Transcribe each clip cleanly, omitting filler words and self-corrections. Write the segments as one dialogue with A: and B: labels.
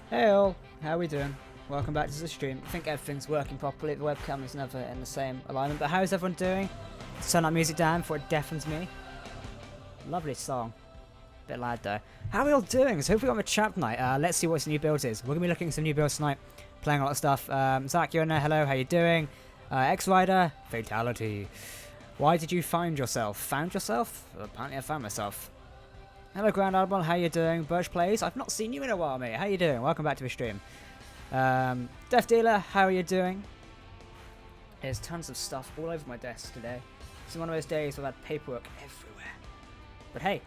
A: Hey all, how are we doing? Welcome back to the stream. I think everything's working properly. The webcam is never in the same alignment. But how's everyone doing? Turn that music down before it deafens me. Lovely song. Bit loud though. How are we all doing? So hope we got a chat tonight. Let's see what this new build is. We're going to be looking at some new builds tonight. Playing a lot of stuff. Zach, you're in there. Hello, how you doing? X-Rider. Fatality. Why did you find yourself? Found yourself? Apparently I found myself. Hello Grand Admiral, how you doing? Birch Plays, I've not seen you in a while, mate. How you doing? Welcome back to the stream. Death Dealer, how are you doing? There's tons of stuff all over my desk today. It's one of those days where I've had paperwork everywhere. But hey,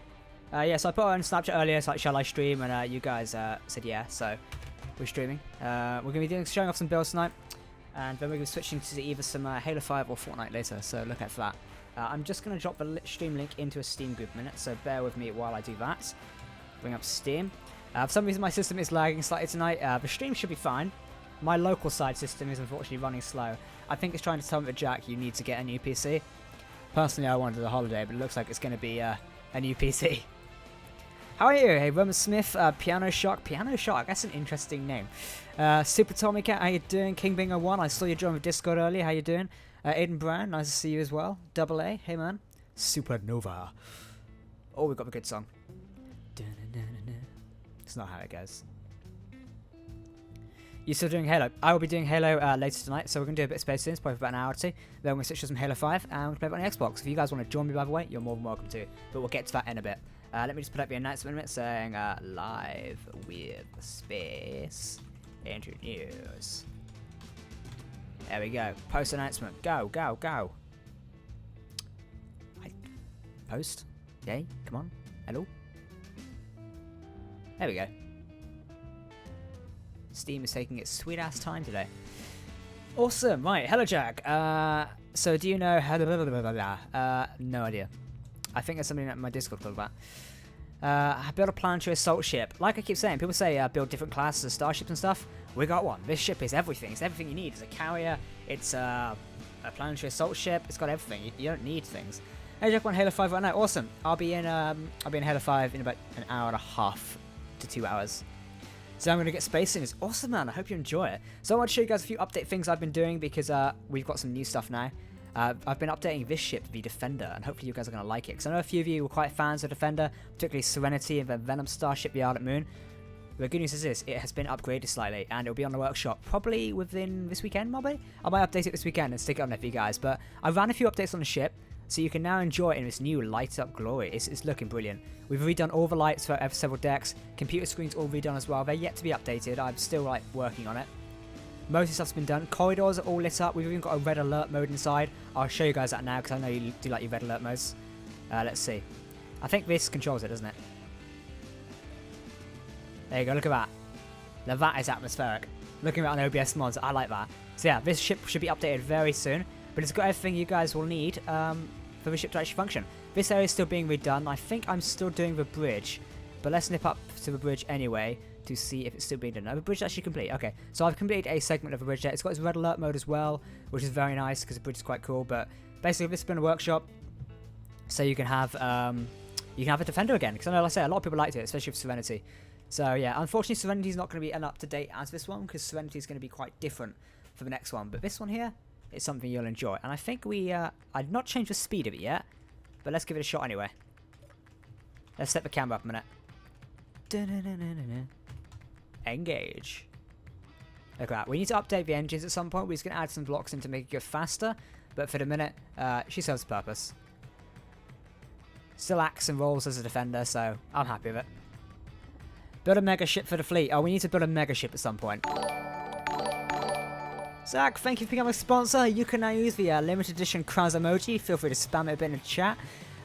A: yeah, so I put on Snapchat earlier, so like, shall I stream? And you guys said yeah, so we're streaming. We're going to be showing off some builds tonight. And then we're going to be switching to either some Halo 5 or Fortnite later, so look out for that. I'm just going to drop the stream link into a Steam group minute, so bear with me while I do that. Bring up Steam. For some reason my system is lagging slightly tonight. The stream should be fine. My local side system is unfortunately running slow. I think it's trying to tell me that Jack, you need to get a new PC. Personally, I wanted a holiday, but it looks like it's going to be a new PC. How are you? Hey, Roman Smith, Piano Shock. Piano Shock, that's an interesting name. Super Tommy Cat, how you doing? King Bingo 1, I saw you join with Discord earlier. How you doing? Aiden Brown, nice to see you as well. Double A, hey man. Supernova. Oh, we've got a good song. It's not how it goes. You're still doing Halo? I will be doing Halo later tonight, so we're going to do a bit of Space Sins, probably for about an hour or two. Then we're going to switch to some Halo 5, and we're going to play it on the Xbox. If you guys want to join me, by the way, you're more than welcome to. But we'll get to that in a bit. Let me just put up the announcement in a minute saying live with Space Engineers. There we go. Post announcement. Go, go, go. Post. Yay. Come on. Hello. There we go. Steam is taking its sweet ass time today. Awesome. Right. Hello, Jack. So do you know how no idea. I think there's something that my Discord talked about. Build a planetary assault ship. Like I keep saying, people say build different classes of starships and stuff. We got one. This ship is everything. It's everything you need. It's a carrier. It's a planetary assault ship. It's got everything. You don't need things. Hey, Jack, on Halo 5 right now. Awesome. I'll be in Halo 5 in about an hour and a half to 2 hours. So I'm going to get Space in. It's awesome, man. I hope you enjoy it. So I want to show you guys a few update things I've been doing because we've got some new stuff now. I've been updating this ship, the Defender, and hopefully you guys are going to like it. Because I know a few of you were quite fans of Defender, particularly Serenity and the Venom Star Shipyard at Moon. The good news is this, it has been upgraded slightly, and it'll be on the workshop probably within this weekend, maybe? I might update it this weekend and stick it on there for you guys. But I ran a few updates on the ship, so you can now enjoy it in this new light-up glory. It's looking brilliant. We've redone all the lights for several decks. Computer screens all redone as well. They're yet to be updated. I'm still working on it. Most of the stuff's been done. Corridors are all lit up. We've even got a red alert mode inside. I'll show you guys that now because I know you do like your red alert modes. Let's see. I think this controls it, doesn't it? There you go. Look at that. Now that is atmospheric. Looking at an OBS mods, I like that. So yeah, this ship should be updated very soon. But it's got everything you guys will need for the ship to actually function. This area is still being redone. I think I'm still doing the bridge. But let's nip up to the bridge anyway to see if it's still being done. No, the bridge is actually complete. Okay, so I've completed a segment of the bridge there. It's got its red alert mode as well, which is very nice because the bridge is quite cool. But basically, this has been a workshop, so you can have a Defender again. Because I know, like I say, a lot of people liked it, especially with Serenity. So yeah, unfortunately, Serenity is not going to be as up to date as this one because Serenity is going to be quite different for the next one. But this one here is something you'll enjoy, and I think I've not changed the speed of it yet, but let's give it a shot anyway. Let's set the camera up a minute. Engage. Look at that. We need to update the engines at some point. We're just going to add some blocks in to make it go faster. But for the minute, she serves a purpose. Still acts and rolls as a Defender, so I'm happy with it. Build a mega ship for the fleet. Oh, we need to build a mega ship at some point. Zach, thank you for becoming a sponsor. You can now use the limited edition Kraz emoji. Feel free to spam it a bit in the chat.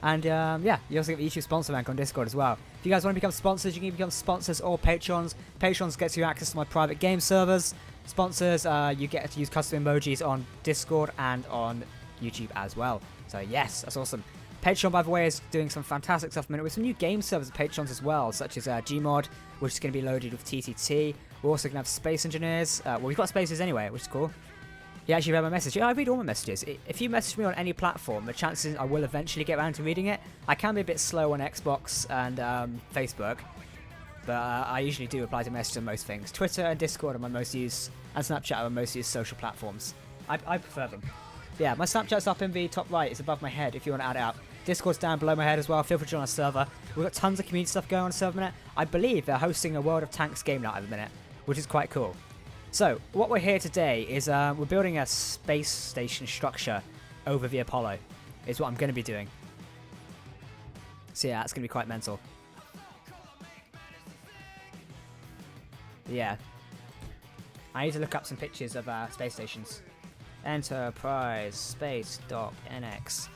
A: And yeah, you also get the YouTube sponsor rank on Discord as well. If you guys want to become sponsors, you can become sponsors or patrons. Patrons gets you access to my private game servers. Sponsors, you get to use custom emojis on Discord and on YouTube as well. So yes, that's awesome. Patreon, by the way, is doing some fantastic stuff at the minute with some new game servers at Patrons as well, such as Gmod, which is going to be loaded with TTT. We're also going to have Space Engineers. Well, we've got Spaces anyway, which is cool. He actually read my message. Yeah, I read all my messages. If you message me on any platform, the chances I will eventually get around to reading it. I can be a bit slow on Xbox and Facebook, but I usually do reply to messages on most things. Twitter and Discord are my most used, and Snapchat are my most used social platforms. I prefer them. But yeah, my Snapchat's up in the top right. It's above my head if you want to add it up. Discord's down below my head as well. Feel free to join our server. We've got tons of community stuff going on server minute. I believe they're hosting a World of Tanks game night at the minute, which is quite cool. So, what we're here today is we're building a space station structure over the Apollo, is what I'm going to be doing. So yeah, that's going to be quite mental. Yeah. I need to look up some pictures of space stations. Enterprise Space Dock NX.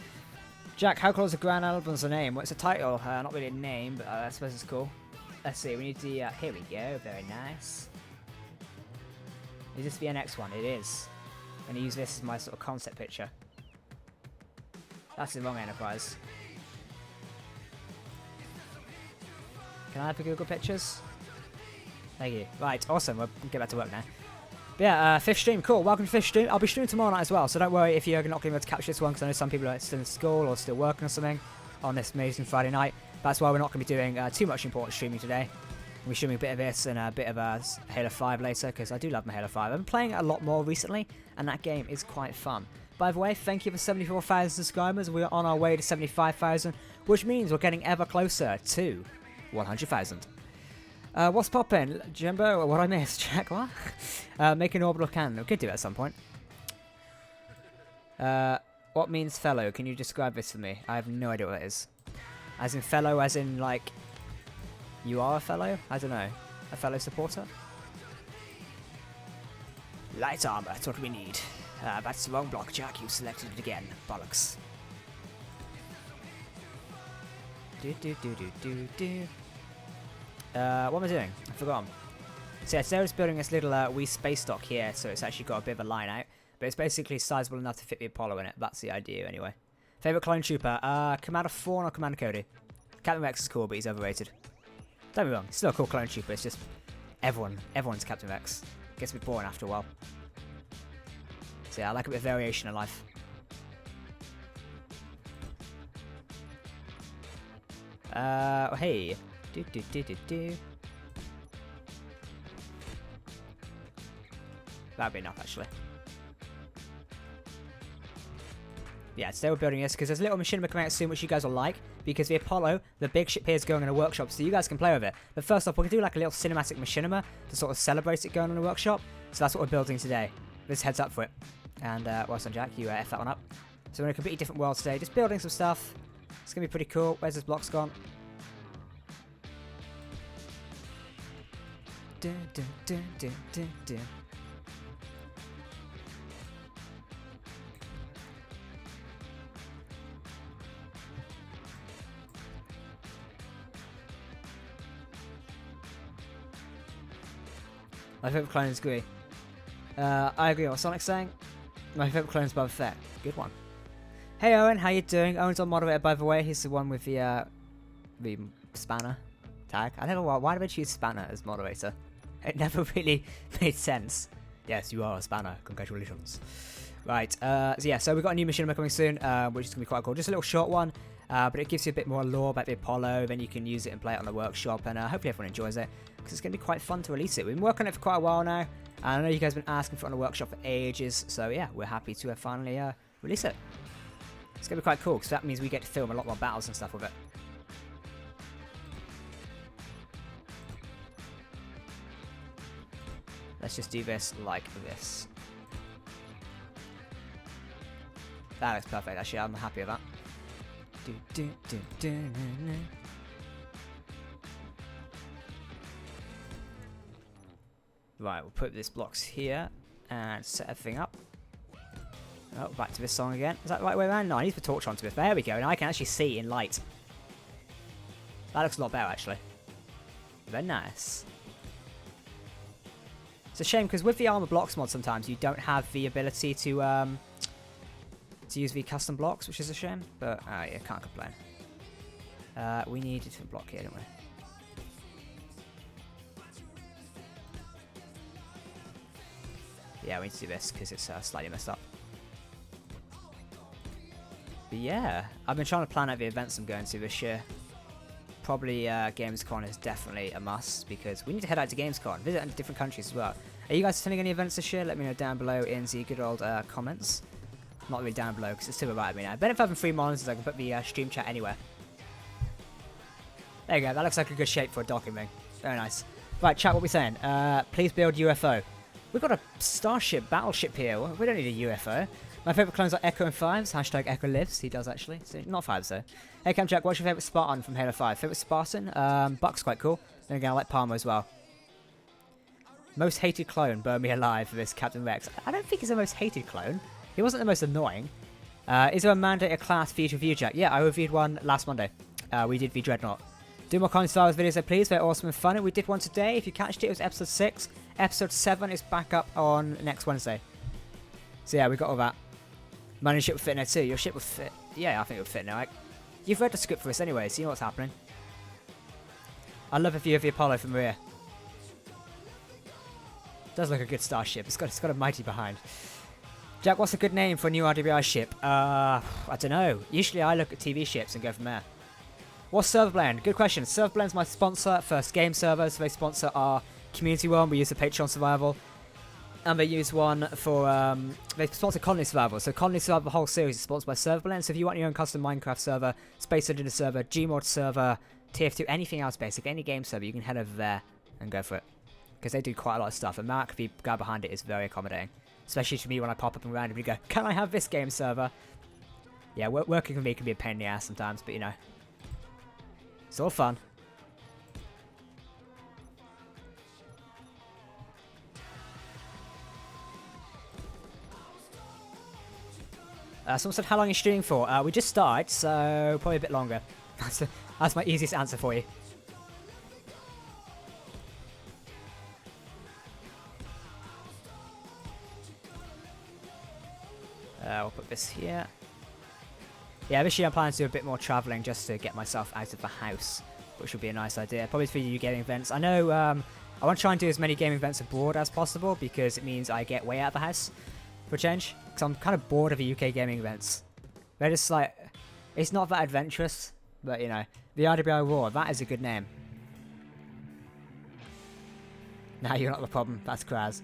A: Jack, how cool is the Grand Album's a name? What's the title? Not really a name, but I suppose it's cool. Let's see, we need the... here we go, very nice. Is this the NX one? It is. I'm going to use this as my sort of concept picture. That's the wrong Enterprise. Can I have the Google Pictures? Thank you. Right, awesome. We'll get back to work now. But yeah, 5th stream. Cool. Welcome to 5th stream. I'll be streaming tomorrow night as well, so don't worry if you're not going to be able to capture this one, because I know some people are still in school or still working or something on this amazing Friday night. That's why we're not going to be doing too much important streaming today. We'll be streaming a bit of this and a bit of Halo 5 later, because I do love my Halo 5. I've been playing it a lot more recently, and that game is quite fun. By the way, thank you for 74,000 subscribers. We are on our way to 75,000, which means we're getting ever closer to 100,000. What's poppin'? Jumbo, what I missed? Jack, what? Make an orbital cannon. We could do it at some point. What means fellow? Can you describe this for me? I have no idea what that is. As in fellow, as in like... You are a fellow? I don't know. A fellow supporter? Light armor, that's what we need. That's the wrong block, Jack. You selected it again. Bollocks. What am I doing? I forgot. So yeah, today I was building this little wee space dock here, so it's actually got a bit of a line out. But it's basically sizable enough to fit the Apollo in it. That's the idea, anyway. Favorite clone trooper? Commander Thrawn or Commander Cody? Captain Rex is cool, but he's overrated. Don't be wrong, it's still a cool clone trooper, it's just everyone's Captain Rex. Gets a bit boring after a while. So yeah, I like a bit of variation in life. Hey. That'd be enough, actually. Yeah, today we're building this because there's a little machinima coming out soon which you guys will like, because the Apollo, the big ship here, is going in a workshop, so you guys can play with it. But first off, we're going to do like a little cinematic machinima to sort of celebrate it going in a workshop. So that's what we're building today. This heads up for it. And well done, Jack, you F that one up. So we're in a completely different world today, just building some stuff. It's going to be pretty cool. Where's this block's gone? My favourite clone is Quay. I agree with what Sonic's saying. My favourite clone is Boba Fett. Good one. Hey Owen, how you doing? Owen's on moderator, by the way. He's the one with the spanner tag. Why did I choose spanner as moderator? It never really made sense. Yes, you are a spanner. Congratulations. Right, so yeah, so we've got a new machinima coming soon, which is going to be quite cool. Just a little short one, but it gives you a bit more lore about the Apollo, then you can use it and play it on the workshop, and hopefully everyone enjoys it, because it's going to be quite fun to release it. We've been working on it for quite a while now, and I know you guys have been asking for it on the workshop for ages, so yeah, we're happy to finally release it. It's going to be quite cool, because that means we get to film a lot more battles and stuff with it. Let's just do this like this. That looks perfect, actually. I'm happy with that. Right, we'll put this blocks here and set everything up. Oh, back to this song again. Is that the right way around? No, I need the torch onto this. There we go. Now I can actually see in light. That looks a lot better, actually. Very nice. It's a shame, because with the armor blocks mod sometimes you don't have the ability to use the custom blocks, which is a shame, but yeah, can't complain. We need a different block here, don't we? Yeah, we need to do this because it's slightly messed up. But yeah, I've been trying to plan out the events I'm going to this year. Probably Gamescom is definitely a must because we need to head out to Gamescom, visit different countries as well. Are you guys attending any events this year? Let me know down below in the good old comments. Not really down below because it's too right at me now. Better if having 3 monitors, I can put the stream chat anywhere. There you go, that looks like a good shape for a docking ring. Very nice. Right, chat, what are we saying? Please build UFO. We've got a starship battleship here. We don't need a UFO. My favourite clones are Echo and Fives. Hashtag Echo lives. He does actually. So, not Fives though. Hey Cam Jack, what's your favourite Spartan from Halo 5? Favourite Spartan? Buck's quite cool. Then again, I like Palmer as well. Most hated clone, burn me alive for this Captain Rex. I don't think he's the most hated clone. He wasn't the most annoying. Is there a mandated class for you to review, Jack? Yeah, I reviewed one last Monday. We did the Dreadnought. Do more Con Star Wars videos, please. They're awesome and fun. We did one today. If you catched it, it was episode 6. Episode 7 is back up on next Wednesday. So yeah, we got all that. My ship would fit in there too. Your ship would fit. Yeah, I think it would fit in there. Like, you've read the script for us anyway, so you know what's happening. I love a view of the Apollo from rear. Does look a good starship. It's got a mighty behind. Jack, what's a good name for a new RWI ship? I don't know. Usually I look at TV ships and go from there. What's Serverblend? Good question. Serverblend's my sponsor, first game server, so they sponsor our community one. We use the Patreon Survival. And they use one for, they sponsor Colony Survival. So Colony Survival, the whole series is sponsored by Serverblend. So if you want your own custom Minecraft server, Space Engineer server, Gmod server, TF2, anything else basic, any game server, you can head over there and go for it. Because they do quite a lot of stuff. And Mark, the guy behind it, is very accommodating. Especially to me when I pop up and randomly go, can I have this game server? Yeah, working with me can be a pain in the ass sometimes, but you know. It's all fun. Someone said, how long are you streaming for? We just started, so probably a bit longer. That's my easiest answer for you. We'll put this here. Yeah, this year I'm planning to do a bit more travelling just to get myself out of the house, which would be a nice idea. Probably for you gaming events. I know I want to try and do as many gaming events abroad as possible because it means I get way out of the house for a change. Because I'm kind of bored of the UK gaming events. They're just like, it's not that adventurous, but you know, the RWI War, that is a good name. Nah, you're not the problem. That's Kraz.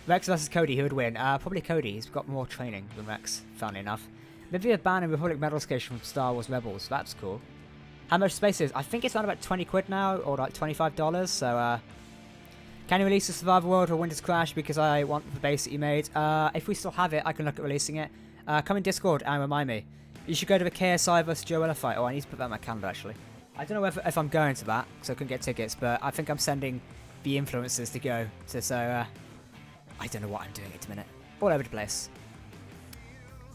A: Rex versus Cody, who would win? Probably Cody. He's got more training than Rex, funnily enough. Maybe a ban in Republic Medal Station from Star Wars Rebels. That's cool. How much space is? I think it's around about 20 quid now, or like $25. So, can you release the Survival World or Winter's Crash because I want the base that you made? If we still have it, I can look at releasing it. Come in Discord and remind me. You should go to the KSI vs Joella fight. Oh, I need to put that on my calendar actually. I don't know if I'm going to that, because I couldn't get tickets, but I think I'm sending the influencers to go. So, I don't know what I'm doing at the minute. All over the place.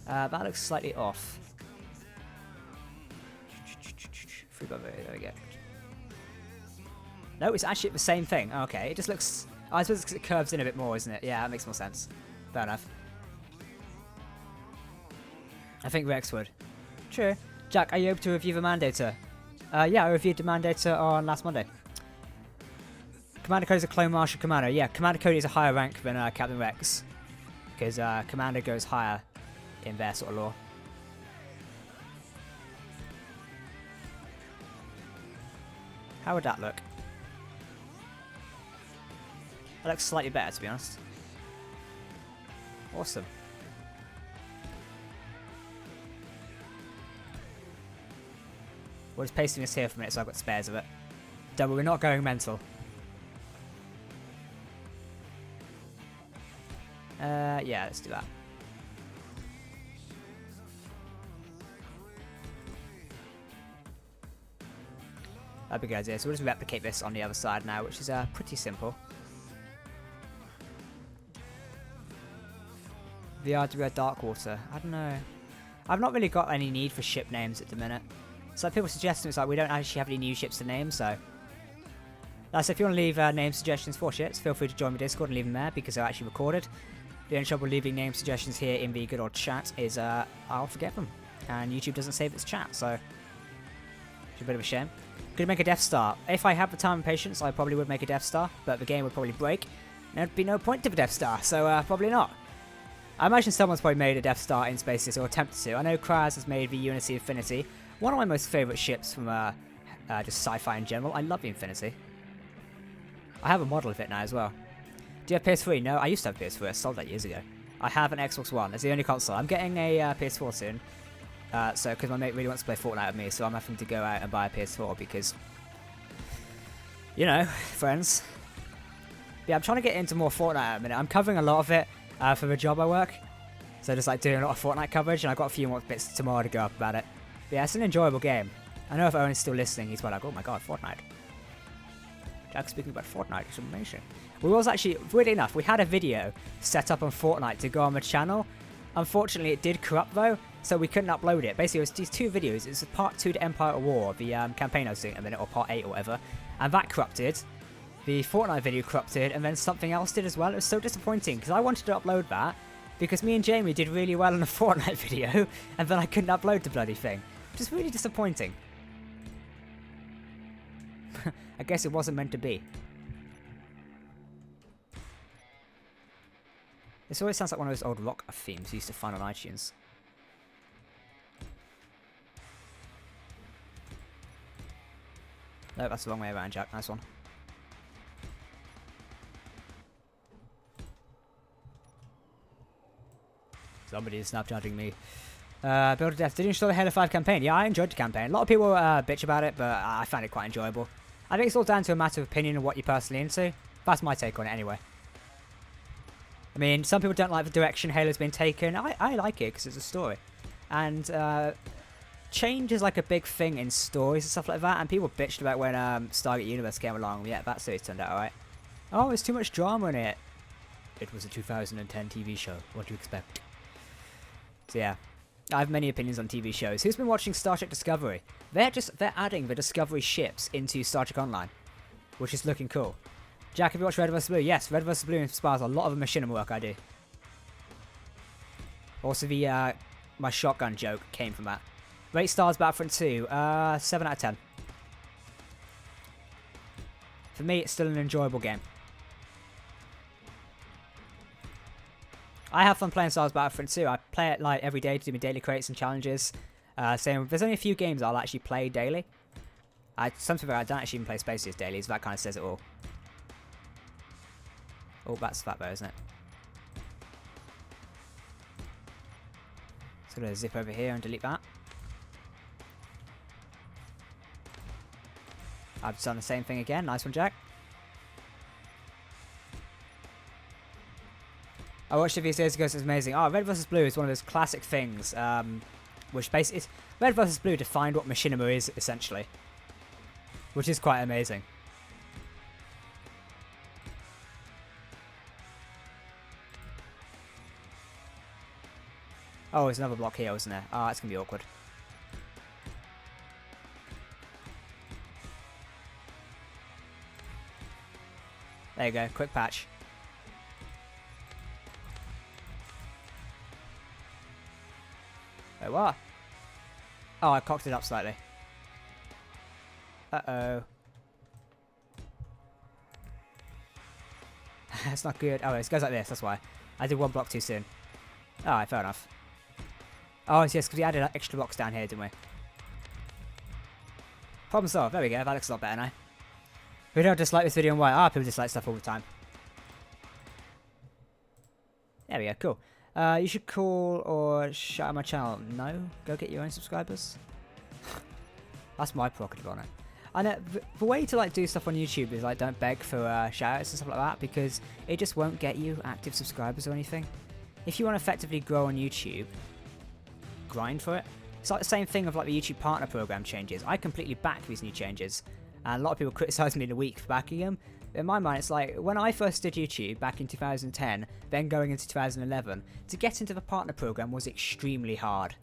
A: That looks slightly off. There we go. No, it's actually the same thing. Okay, it just looks... Oh, I suppose it's because it curves in a bit more, isn't it? Yeah, that makes more sense. Fair enough. I think Rex would. True. Jack, are you able to review the Mandator? Yeah, I reviewed the Mandator on last Monday. Commander Cody is a Clone Marshal Commander. Yeah, Commander Cody is a higher rank than Captain Rex. Because Commander goes higher in their sort of lore. How would that look? That looks slightly better, to be honest. Awesome. We're just pasting this here for a minute so I've got spares of it. Don't worry, we're not going mental. Yeah, let's do that. That'd be a good idea. So we'll just replicate this on the other side now, which is pretty simple. The RWR Darkwater. I don't know. I've not really got any need for ship names at the minute. So people suggesting it's like we don't actually have any new ships to name, so... So if you want to leave name suggestions for ships, feel free to join my Discord and leave them there because they're actually recorded. The only trouble leaving name suggestions here in the good old chat is I'll forget them. And YouTube doesn't save its chat, so... It's a bit of a shame. Could make a Death Star. If I have the time and patience, I probably would make a Death Star, but the game would probably break. there'd be no point to the Death Star, so probably not. I imagine someone's probably made a Death Star in Spaces or attempted to. I know Kraz has made the Unity Infinity, one of my most favourite ships from just sci-fi in general. I love the Infinity. I have a model of it now as well. Do you have PS3? No, I used to have PS3. I sold that years ago. I have an Xbox One. It's the only console. I'm getting a PS4 soon. Because my mate really wants to play Fortnite with me, so I'm having to go out and buy a PS4 because, you know, friends. Yeah, I'm trying to get into more Fortnite at the minute. I'm covering a lot of it for the job I work. So just like doing a lot of Fortnite coverage, and I've got a few more bits tomorrow to go up about it. But yeah, it's an enjoyable game. I know if Owen's still listening, he's probably like, oh my god, Fortnite. Jack speaking about Fortnite, it's amazing. We was actually, weirdly enough, we had a video set up on Fortnite to go on the channel. Unfortunately, it did corrupt though, so we couldn't upload it. Basically, it was these two videos. It's part 2 to Empire at War, the campaign I was doing at the minute, or part 8 or whatever. And that corrupted. The Fortnite video corrupted, and then something else did as well. It was so disappointing, because I wanted to upload that, because me and Jamie did really well in the Fortnite video, and then I couldn't upload the bloody thing. Which is really disappointing. I guess it wasn't meant to be. This always sounds like one of those old rock themes you used to find on iTunes. No, that's the wrong way around, Jack. Nice one. Somebody is snapchatting me. Build a Death. Did you install the Halo 5 campaign? Yeah, I enjoyed the campaign. A lot of people bitch about it, but I found it quite enjoyable. I think it's all down to a matter of opinion and what you're personally into. That's my take on it anyway. I mean, some people don't like the direction Halo's been taken. I like it because it's a story. And change is like a big thing in stories and stuff like that. And people bitched about when Stargate Universe came along. Yeah, that series turned out alright. Oh, there's too much drama in it. It was a 2010 TV show. What do you expect? So yeah, I have many opinions on TV shows. Who's been watching Star Trek Discovery? They're adding the Discovery ships into Star Trek Online, which is looking cool. Jack, have you watched Red vs. Blue? Yes, Red vs. Blue inspires a lot of the machinima work I do. Also, the my shotgun joke came from that. Rate stars Battlefront 2, 7 out of 10. For me, it's still an enjoyable game. I have fun playing Star Wars Battlefront 2. I play it like every day to do my daily crates and challenges. Same. There's only a few games I'll actually play daily. Something I don't actually even play Spaces daily, so that kind of says it all. Oh, that's fat though, isn't it? So I'm going to zip over here and delete that. I've done the same thing again. Nice one, Jack. I watched it a few days ago, so it's amazing. Oh, Red vs. Blue is one of those classic things, which basically... Red vs. Blue defined what machinima is, essentially. Which is quite amazing. Oh, there's another block here, isn't there? Ah, it's going to be awkward. There you go, quick patch. Wait, what? Oh, I cocked it up slightly. Uh-oh. That's not good. Oh, it goes like this, that's why. I did one block too soon. Alright, fair enough. Oh, yes, because we added extra blocks down here, didn't we? Problem solved. There we go. That looks a lot better now. Who don't dislike this video and why? Ah, people dislike stuff all the time. There we go. Cool. You should call or shout out my channel. No? Go get your own subscribers? That's my prerogative on it. And the way to like do stuff on YouTube is like don't beg for shoutouts and stuff like that, because it just won't get you active subscribers or anything. If you want to effectively grow on YouTube, grind for it. It's like the same thing of like the YouTube partner program changes. I completely back these new changes, and a lot of people criticize me in a week for backing them. But in my mind, it's like when I first did YouTube back in 2010, then going into 2011, to get into the partner program was extremely hard,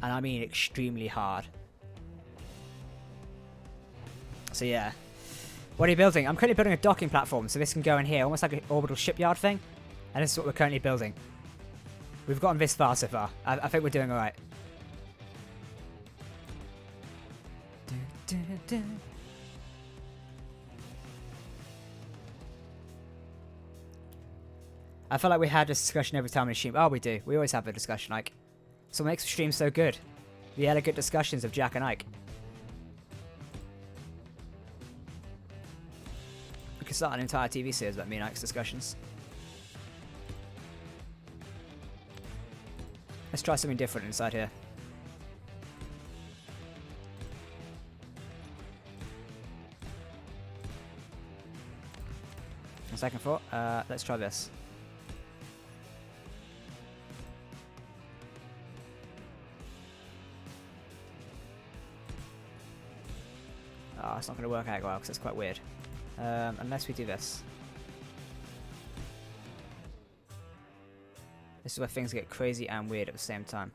A: and I mean extremely hard. So yeah, what are you building? I'm currently building a docking platform, so this can go in here, almost like an orbital shipyard thing, and this is what we're currently building. We've gotten this far so far. I think we're doing alright. I feel like we had this discussion every time we stream. Oh, we do. We always have a discussion, Ike. So what makes the stream so good? The elegant discussions of Jack and Ike. We could start an entire TV series about me and Ike's discussions. Let's try something different inside here. A second thought. Let's try this. Oh, it's not going to work out well because it's quite weird. Unless we do this. This is where things get crazy and weird at the same time.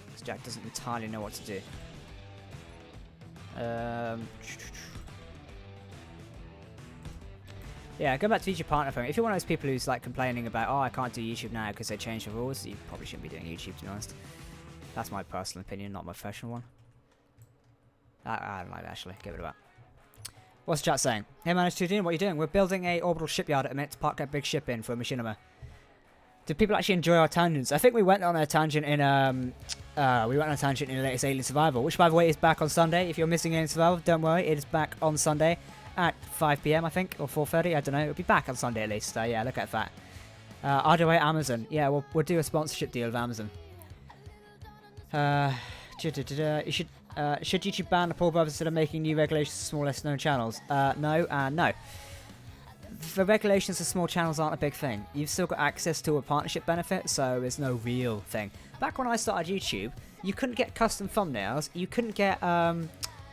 A: Because Jack doesn't entirely know what to do. Yeah, go back to YouTube partner phone. If you're one of those people who's like complaining about, oh, I can't do YouTube now because they changed the rules, you probably shouldn't be doing YouTube, to be honest. That's my personal opinion, not my professional one. I don't like that, actually. Give it a back. What's the chat saying? Hey man, it's Tudine, what are you doing? We're building a orbital shipyard at the minute to park a big ship in for a machinima. Do people actually enjoy our tangents? I think we went on a tangent in the latest Alien Survival, which by the way is back on Sunday. If you're missing Alien Survival, don't worry, it is back on Sunday at 5 PM I think, or 4:30, I don't know. It'll be back on Sunday at least. So yeah, look at that. RWA Amazon. Yeah, we'll do a sponsorship deal with Amazon. You should YouTube ban the Paul Brothers instead of making new regulations for small, less known channels? No, and no. The regulations for small channels aren't a big thing. You've still got access to a partnership benefit, so there's no real thing. Back when I started YouTube, you couldn't get custom thumbnails, you couldn't get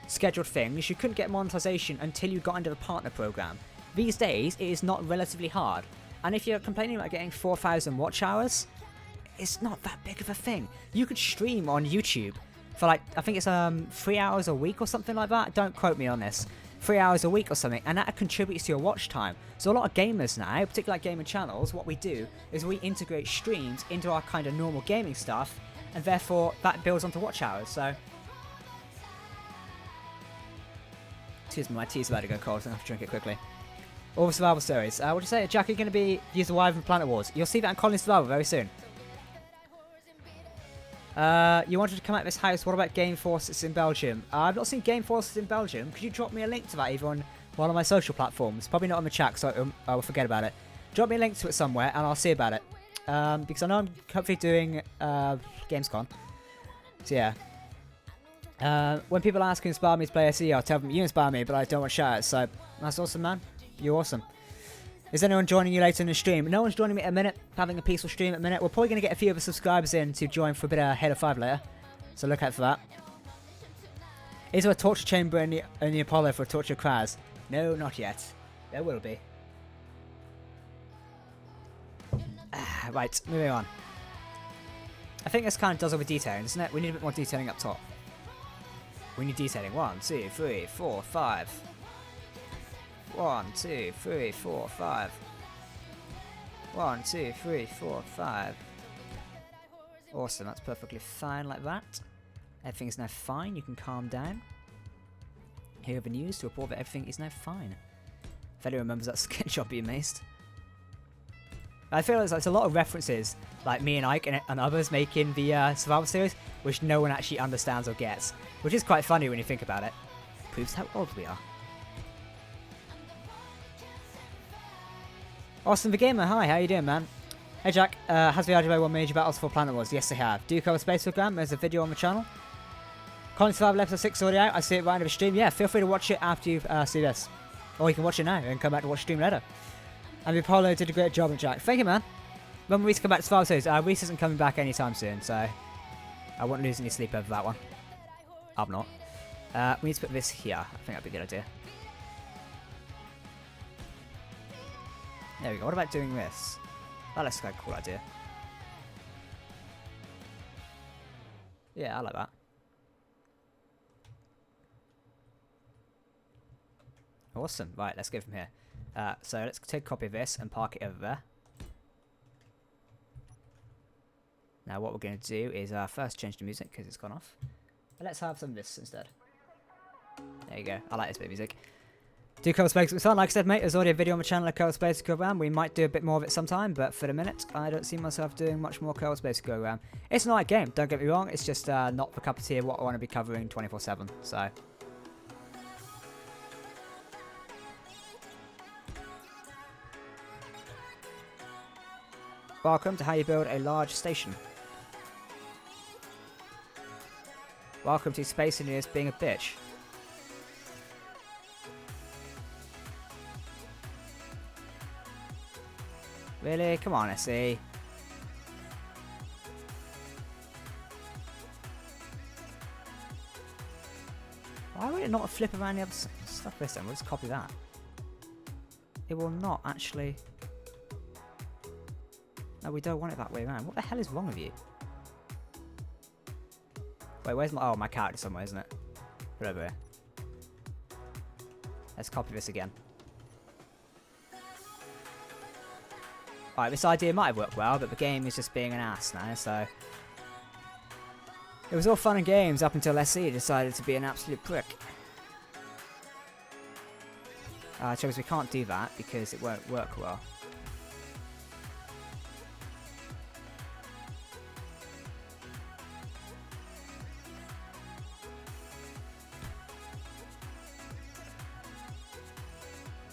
A: scheduled things, you couldn't get monetization until you got into the partner program. These days, it is not relatively hard. And if you're complaining about getting 4,000 watch hours, it's not that big of a thing. You could stream on YouTube for like, I think it's 3 hours a week or something like that. Don't quote me on this. 3 hours a week or something, and that contributes to your watch time. So a lot of gamers now, particularly like gaming channels, what we do is we integrate streams into our kind of normal gaming stuff, and therefore that builds onto watch hours. So, excuse me, my tea's about to go cold, so I have to drink it quickly. All the survival series. What do you say, Jack? Are you going to use the Wife from Planet Wars? You'll see that in Colony Survival very soon. You wanted to come out of this house. What about Game Forces in Belgium? I've not seen Game Forces in Belgium. Could you drop me a link to that either on one of my social platforms? Probably not on the chat, so I will forget about it. Drop me a link to it somewhere, and I'll see about it. Because I know I'm hopefully doing Gamescom. So yeah. When people ask who inspired me to play SE, I'll tell them you inspire me, but I don't want shoutouts. So that's awesome, man. You're awesome. Is anyone joining you later in the stream? No one's joining me at a minute, having a peaceful stream at a minute. We're probably going to get a few of the subscribers in to join for a bit of Halo 5 later. So look out for that. Is there a torture chamber in the Apollo for a torture Kraz? No, not yet. There will be. Right, moving on. I think this kind of does all the detailing, doesn't it? We need a bit more detailing up top. We need detailing. 1, 2, 3, 4, 5. 1, 2, 3, 4, 5. 1, 2, 3, 4, 5. Awesome, that's perfectly fine like that. Everything is now fine, you can calm down. Here are the news to report that everything is now fine. If anyone remembers that sketch, I'll be amazed. I feel there's a lot of references, like me and Ike and others making the Survival series, which no one actually understands or gets. Which is quite funny when you think about it. Proves how old we are. Austin the Gamer, hi, how you doing, man? Hey Jack, has the RGB won major battles for Planet Wars? Yes, they have. Do you cover Space Program? There's a video on the channel. Colony Survival episode 6 already out. I see it right into the stream. Yeah, feel free to watch it after you see this. Or you can watch it now and come back to watch the stream later. And the Apollo did a great job, Jack. Thank you, man. When will Reese come back to Survival Series? Reese isn't coming back anytime soon, so I won't lose any sleep over that one. I'm not. We need to put this here. I think that'd be a good idea. There we go. What about doing this? That looks like a cool idea. Yeah, I like that. Awesome. Right, let's go from here. So let's take a copy of this and park it over there. Now what we're going to do is first change the music because it's gone off. But let's have some of this instead. There you go. I like this bit of music. Do Kerbal Space Go Round. Like I said, mate, there's already a video on the channel of Kerbal Space Go Round. We might do a bit more of it sometime, but for the minute, I don't see myself doing much more Kerbal Space Go Round. It's not a game, don't get me wrong. It's just not the cup of tea of what I want to be covering 24/7. So. Welcome to how you build a large station. Welcome to Space Engineers being a bitch. Really? Come on, SE. Why would it not flip around the other stuff this time? We'll just copy that. It will not actually... No, we don't want it that way around. What the hell is wrong with you? Wait, where's my... Oh, my character somewhere, isn't it? Put it over here. Let's copy this again. Alright, this idea might have worked well, but the game is just being an ass now, so... It was all fun and games up until SE decided to be an absolute prick. Chose we can't do that because it won't work well.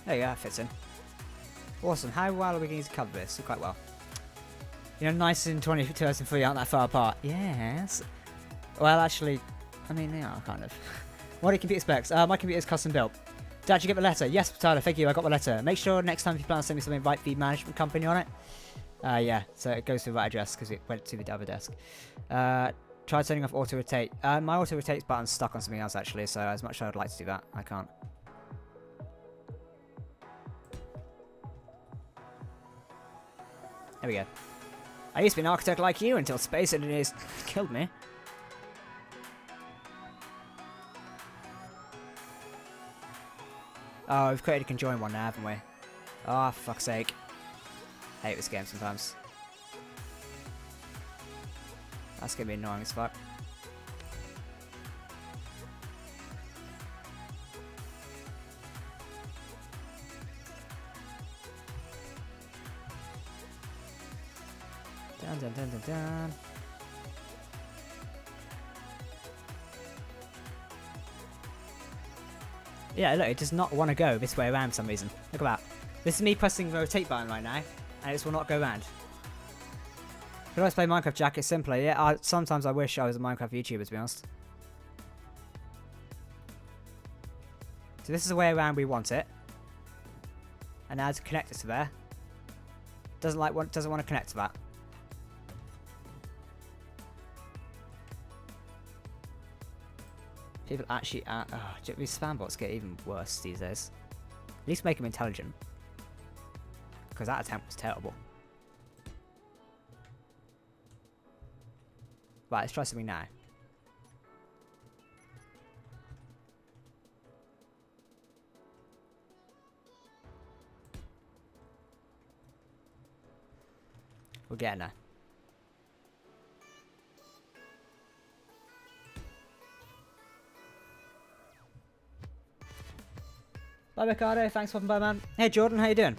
A: There you go, that fits in. Awesome. How well are we going to cover this? Quite well. You know, nice and 2003 aren't that far apart. Yes. Well, actually, I mean, they are, kind of. What are computer specs? My computer's custom built. Did you get the letter? Yes, Tyler, thank you. I got the letter. Make sure next time if you plan on sending me something, write the management company on it. Yeah, so it goes to the right address because it went to the other desk. Try turning off auto-rotate. My auto-rotate button's stuck on something else, actually, so as much as I would like to do that, I can't. There we go. I used to be an architect like you until Space Engineers killed me. Oh, we've created a conjoined one now, haven't we? Oh, for fuck's sake. I hate this game sometimes. That's gonna be annoying as fuck. Dun dun dun dun dun. Yeah, look, it does not want to go this way around for some reason. Look at that. This is me pressing the rotate button right now, and it just will not go around. Could I play Minecraft Jack? It's simpler. Yeah, sometimes I wish I was a Minecraft YouTuber, to be honest. So this is the way around we want it. And now to connect it to there. Doesn't want to connect to that. People actually... these spam bots get even worse these days. At least make them intelligent. Because that attempt was terrible. Right, let's try something now. We're getting there. Bye, Ricardo. Thanks for popping by, man. Hey, Jordan, how you doing?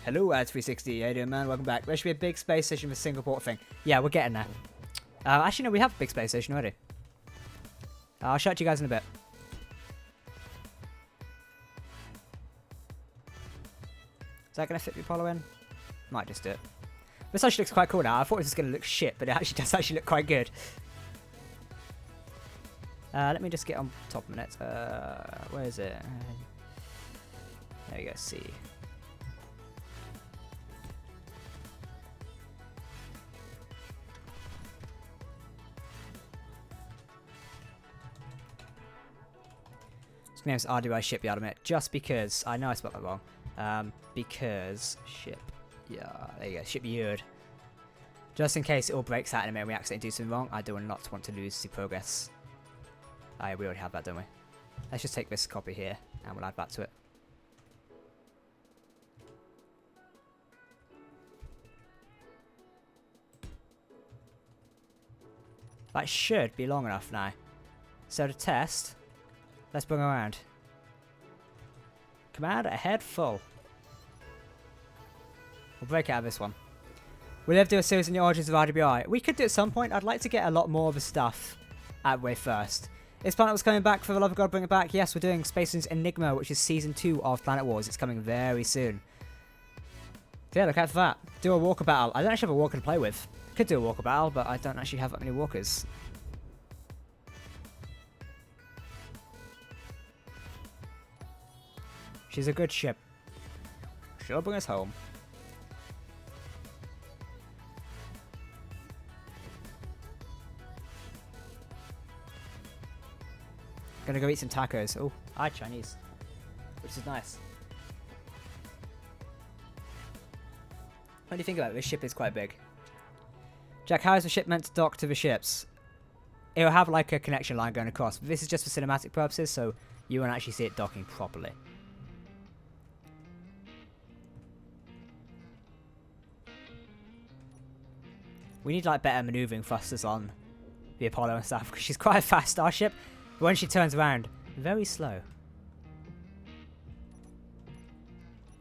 A: Hello, Ad360. How you doing, man? Welcome back. There should be a big space station with a single port thing. Yeah, we're getting there. Actually, no, we have a big space station already. I'll show it to you guys in a bit. Is that going to fit the Apollo in? Might just do it. This actually looks quite cool now. I thought it was going to look shit, but it actually does actually look quite good. Let me just get on top of it. Where is it? There you go, C. This name's RDY Shipyard, admit, just because I know I spelled that wrong. Because Shipyard. There you go, Shipyard. Just in case it all breaks out in a minute and we accidentally do something wrong, I do not want to lose the progress. We already have that, don't we? Let's just take this copy here and we'll add that to it. That should be long enough now. So to test, let's bring around. Command ahead full. We'll break out of this one. We'll have to do a series in the origins of RWI. We could do it at some point. I'd like to get a lot more of the stuff out of the way first. Is Planet Wars coming back? For the love of God, bring it back. Yes, we're doing Space Marines Enigma, which is Season 2 of Planet Wars. It's coming very soon. So yeah, look out for that. Do a walker battle. I don't actually have a walker to play with. Could do a walker battle, but I don't actually have that many walkers. She's a good ship. She'll bring us home. Gonna go eat some tacos. Oh, hi Chinese. Which is nice. What do you think about it? This ship is quite big. Jack, how is the ship meant to dock to the ships? It'll have like a connection line going across. But this is just for cinematic purposes, so you won't actually see it docking properly. We need like better maneuvering thrusters on the Apollo and stuff, because she's quite a fast starship. But when she turns around, very slow.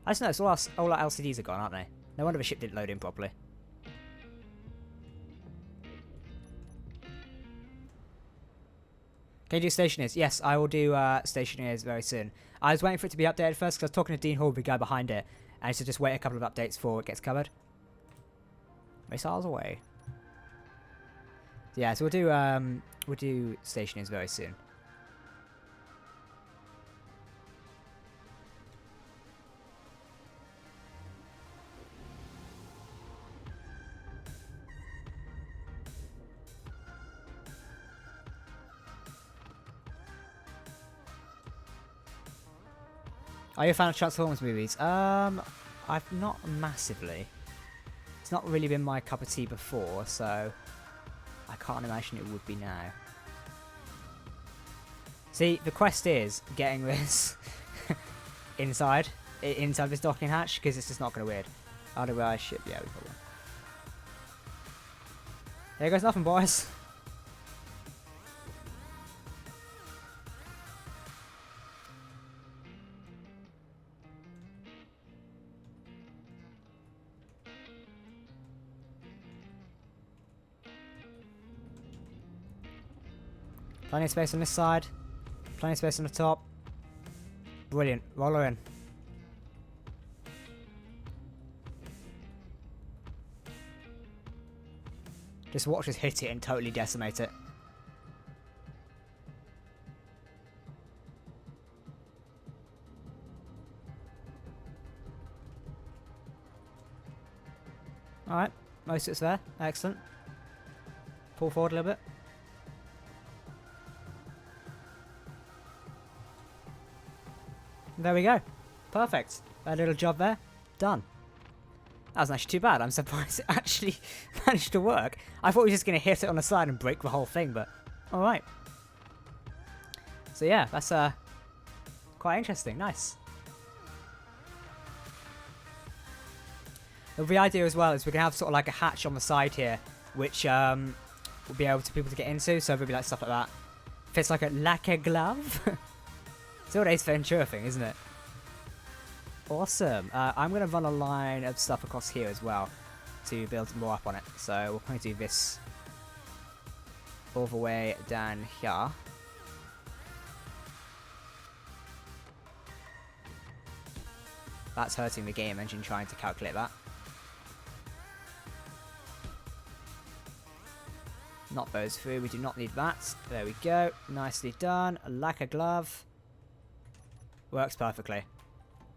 A: I just noticed all our LCDs are gone, aren't they? No wonder the ship didn't load in properly. Can you do stationaries? Yes, I will do stationaries very soon. I was waiting for it to be updated first because I was talking to Dean Hall, the guy behind it, and he said just wait a couple of updates before it gets covered. Missiles away. Yeah, so we'll do stationaries very soon. Are you a fan of Transformers movies? I've not massively. It's not really been my cup of tea before, so I can't imagine it would be now. See, the quest is getting this inside this docking hatch, because it's just not going to weird. Otherwise, ship, yeah, we probably. There goes nothing, boys. Plenty of space on this side. Plenty of space on the top. Brilliant. Roll her in. Just watch us hit it and totally decimate it. Alright. Most of it's there. Excellent. Pull forward a little bit. There we go. Perfect. That little job there. Done. That wasn't actually too bad. I'm surprised it actually managed to work. I thought we were just going to hit it on the side and break the whole thing, but alright. So yeah, that's quite interesting. Nice. The idea as well is we're going to have sort of like a hatch on the side here, which will be able to people to get into, so there'll be like stuff like that. Fits like a glove. It's all Ace Ventura thing, isn't it? Awesome. I'm going to run a line of stuff across here as well to build more up on it. So we'll probably do this all the way down here. That's hurting the game engine trying to calculate that. Knock those through. We do not need that. There we go. Nicely done. A lacquer glove. Works perfectly.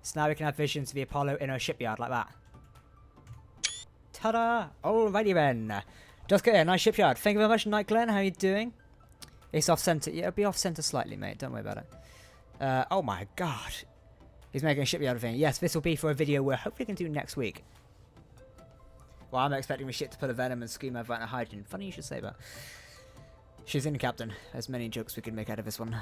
A: So now we can have visions of the Apollo in a shipyard like that. Ta-da! Alrighty then. Just get a nice shipyard. Thank you very much, Night Glenn. How are you doing? It's off-center. Yeah, it'll be off-center slightly, mate. Don't worry about it. Oh my god. He's making a shipyard thing. Yes, this will be for a video we're hopefully going to do next week. Well, I'm expecting the ship to put a venom and scream over out hydrogen. Funny you should say that. She's in, Captain. There's many jokes we can make out of this one.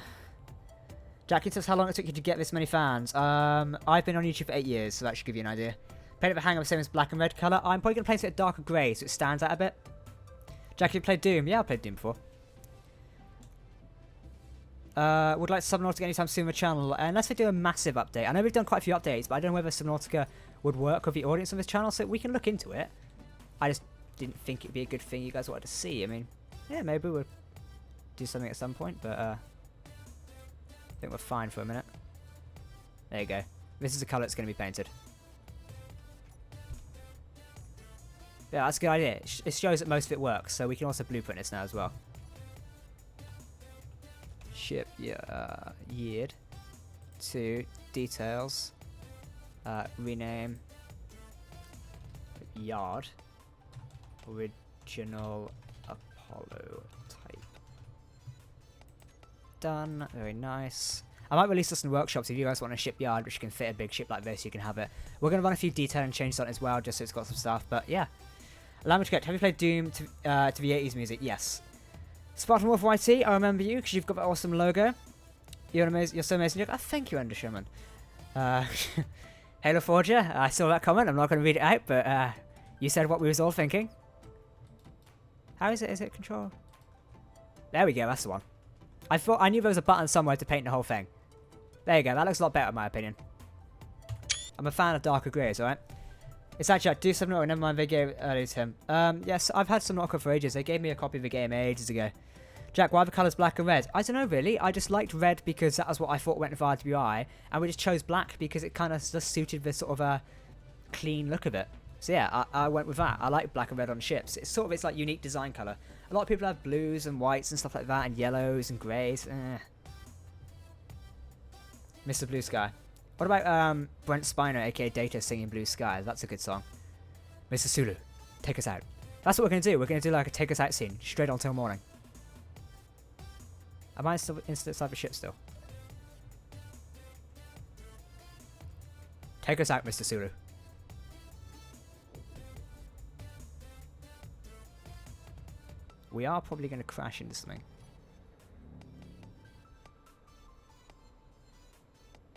A: Jackie tells how long it took you to get this many fans. I've been on YouTube for 8 years, so that should give you an idea. Played at the hang of the same as black and red colour. I'm probably going to place it a darker grey so it stands out a bit. Jackie, you played Doom? Yeah, I played Doom before. would like Subnautica anytime soon on the channel, unless I do a massive update. I know we've done quite a few updates, but I don't know whether Subnautica would work with the audience on this channel, so we can look into it. I just didn't think it'd be a good thing you guys wanted to see. I mean, yeah, maybe we'll do something at some point, but I think we're fine for a minute. There you go. This is the colour it's going to be painted. Yeah, that's a good idea. It shows that most of it works, so we can also blueprint this now as well. Shipyard to details. Rename yard. Original Apollo type. Done. Very nice. I might release this in workshops if you guys want a shipyard which can fit a big ship like this, you can have it. We're going to run a few detailing changes on it as well, just so it's got some stuff, but yeah. Allow me to correct. Have you played Doom to the 80s music? Yes. Spartan Wolf YT, I remember you because you've got that awesome logo. You're amazing. You're so amazing. Oh, thank you, Ender Sherman. Halo Forger, I saw that comment. I'm not going to read it out, but you said what we was all thinking. How is it? Is it control? There we go. That's the one. I knew there was a button somewhere to paint the whole thing. There you go. That looks a lot better in my opinion. I'm a fan of darker greys, alright? It's actually, I do something wrong. Never mind, they gave it earlier to him. Yes, I've had some Subnautica for ages. They gave me a copy of the game ages ago. Jack, why are the colours black and red? I don't know, really. I just liked red because that was what I thought went with RWI. And we just chose black because it kind of just suited the sort of clean look of it. So yeah, I went with that. I like black and red on ships. It's sort of its like unique design colour. A lot of people have blues and whites and stuff like that, and yellows and greys. Mr. Blue Sky. What about Brent Spiner, aka Data, singing Blue Sky? That's a good song. Mr. Sulu, take us out. That's what we're going to do. We're going to do like a take us out scene, straight on till morning. Am I still inside the ship still? Take us out, Mr. Sulu. We are probably going to crash into something.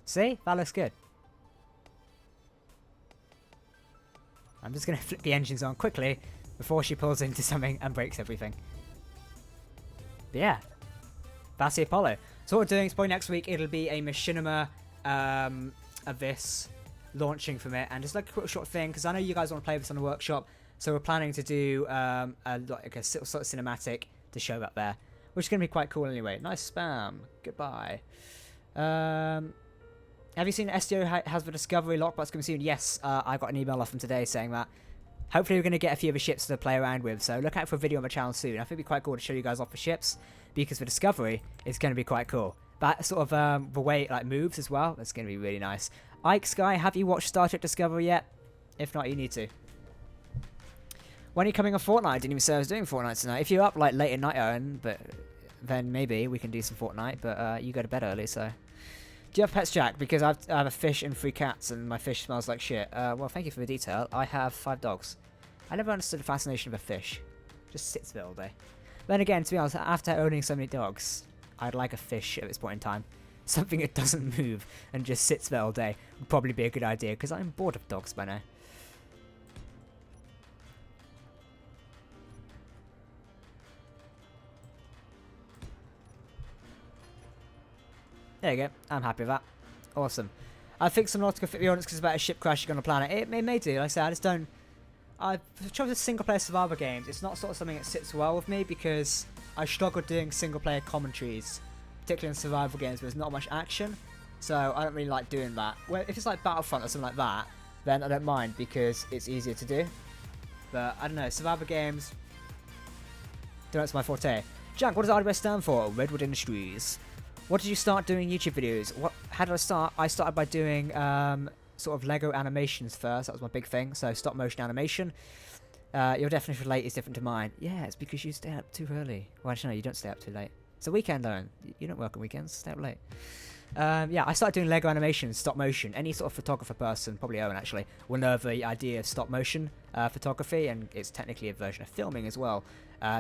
A: See? That looks good. I'm just going to flip the engines on quickly before she pulls into something and breaks everything. But yeah. That's the Apollo. So what we're doing is probably next week it'll be a machinima of this launching from it, and just like a quick short thing because I know you guys want to play this on the workshop, so we're planning to do like a sort of cinematic to show up there, which is going to be quite cool anyway. Nice spam. Goodbye. Have you seen SDO has the Discovery lockbox coming soon? Yes, I got an email off them today saying that. Hopefully we're going to get a few of the ships to play around with, so look out for a video on the channel soon. I think it'd be quite cool to show you guys off the ships, because the Discovery is going to be quite cool. That sort of the way it like moves as well, that's going to be really nice. Ike Sky, have you watched Star Trek Discovery yet? If not, you need to. When are you coming on Fortnite? I didn't even say I was doing Fortnite tonight. If you're up like late at night, Owen, but then maybe we can do some Fortnite, but you go to bed early, so... Do you have pets, Jack? Because I have a fish and 3 cats, and my fish smells like shit. Well, thank you for the detail. I have 5 dogs. I never understood the fascination of a fish. Just sits there all day. Then again, to be honest, after owning so many dogs, I'd like a fish at this point in time. Something that doesn't move and just sits there all day would probably be a good idea, because I'm bored of dogs by now. There you go. I'm happy with that. Awesome. I think some Nautica fit the audience because it's about a ship crashing on a planet. It may do. Like I said, I just don't... I've tried with single-player survivor games. It's not sort of something that sits well with me because I struggle doing single-player commentaries, particularly in survival games where there's not much action. So I don't really like doing that. Well, if it's like Battlefront or something like that, then I don't mind because it's easier to do. But I don't know. Survivor games... don't know, it's my forte. Jack, what does RWS stand for? Redwood Industries. What did you start doing YouTube videos? How did I start? I started by doing sort of Lego animations first. That was my big thing. So stop motion animation. Your definition of late is different to mine. Yeah, it's because you stay up too early. Well, actually, no, you don't stay up too late. It's a weekend, Owen. You don't work on weekends. Stay up late. Yeah, I started doing Lego animations, stop motion. Any sort of photographer person, probably Owen actually, will know the idea of stop motion photography, and it's technically a version of filming as well.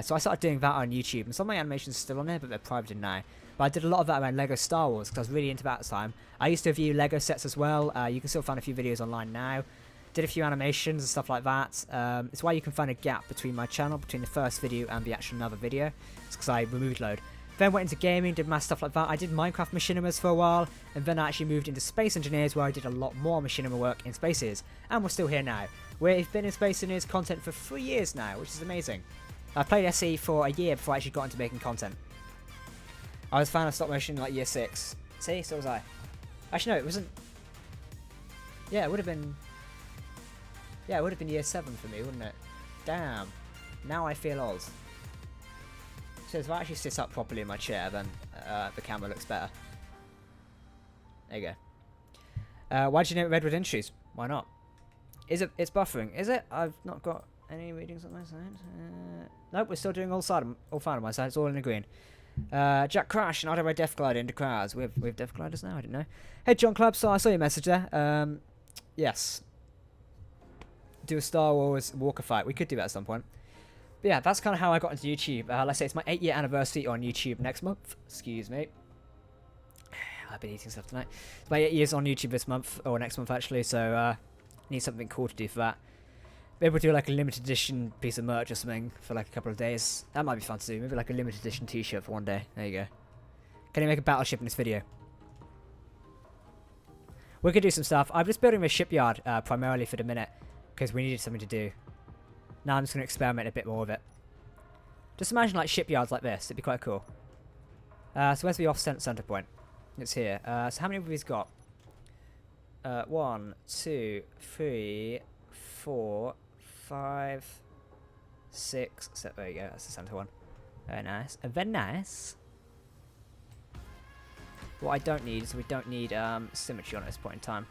A: So I started doing that on YouTube, and some of my animations are still on there, but they're private now. But I did a lot of that around Lego Star Wars, because I was really into that at the time. I used to review Lego sets as well. You can still find a few videos online now. Did a few animations and stuff like that. It's why you can find a gap between my channel, between the first video and the actual another video. It's because I removed load. Then went into gaming, did mass stuff like that. I did Minecraft machinimas for a while, and then I actually moved into space engineers, where I did a lot more machinima work in spaces. And we're still here now. We've been in space engineers content for 3 years now, which is amazing. I played SE for a year before I actually got into making content. I was a fan of stop motion in like year 6. See, so was I. Actually, no, it wasn't. Yeah, it would have been. Yeah, it would have been year 7 for me, wouldn't it? Damn. Now I feel old. So if I actually sit up properly in my chair, then the camera looks better. There you go. Why did you name it Redwood Industries? Why not? Is it? It's buffering. Is it? I've not got any readings on my side. Nope, we're still doing all fine on my side. It's all in the green. Jack Crash, and how do I def glide into crowds? We have def gliders now. I didn't know. Hey John Club, so I saw your message there. Yes. Do a Star Wars Walker fight. We could do that at some point. But yeah, that's kind of how I got into YouTube. Let's say it's my 8-year anniversary on YouTube next month. Excuse me. I've been eating stuff tonight. It's my 8 years on YouTube this month, or next month actually, so need something cool to do for that. Maybe we'll do like a limited edition piece of merch or something for like a couple of days. That might be fun to do. Maybe like a limited edition t-shirt for one day. There you go. Can you make a battleship in this video? We could do some stuff. I'm just building a shipyard primarily for the minute, because we needed something to do. Now I'm just going to experiment a bit more with it. Just imagine like shipyards like this. It'd be quite cool. So where's the off-center point? It's here. So how many have we got? 1, 2, 3, 4, 5, 6. So there you go. That's the center one. Very nice. And very nice. What I don't need is we don't need symmetry on at this point in time.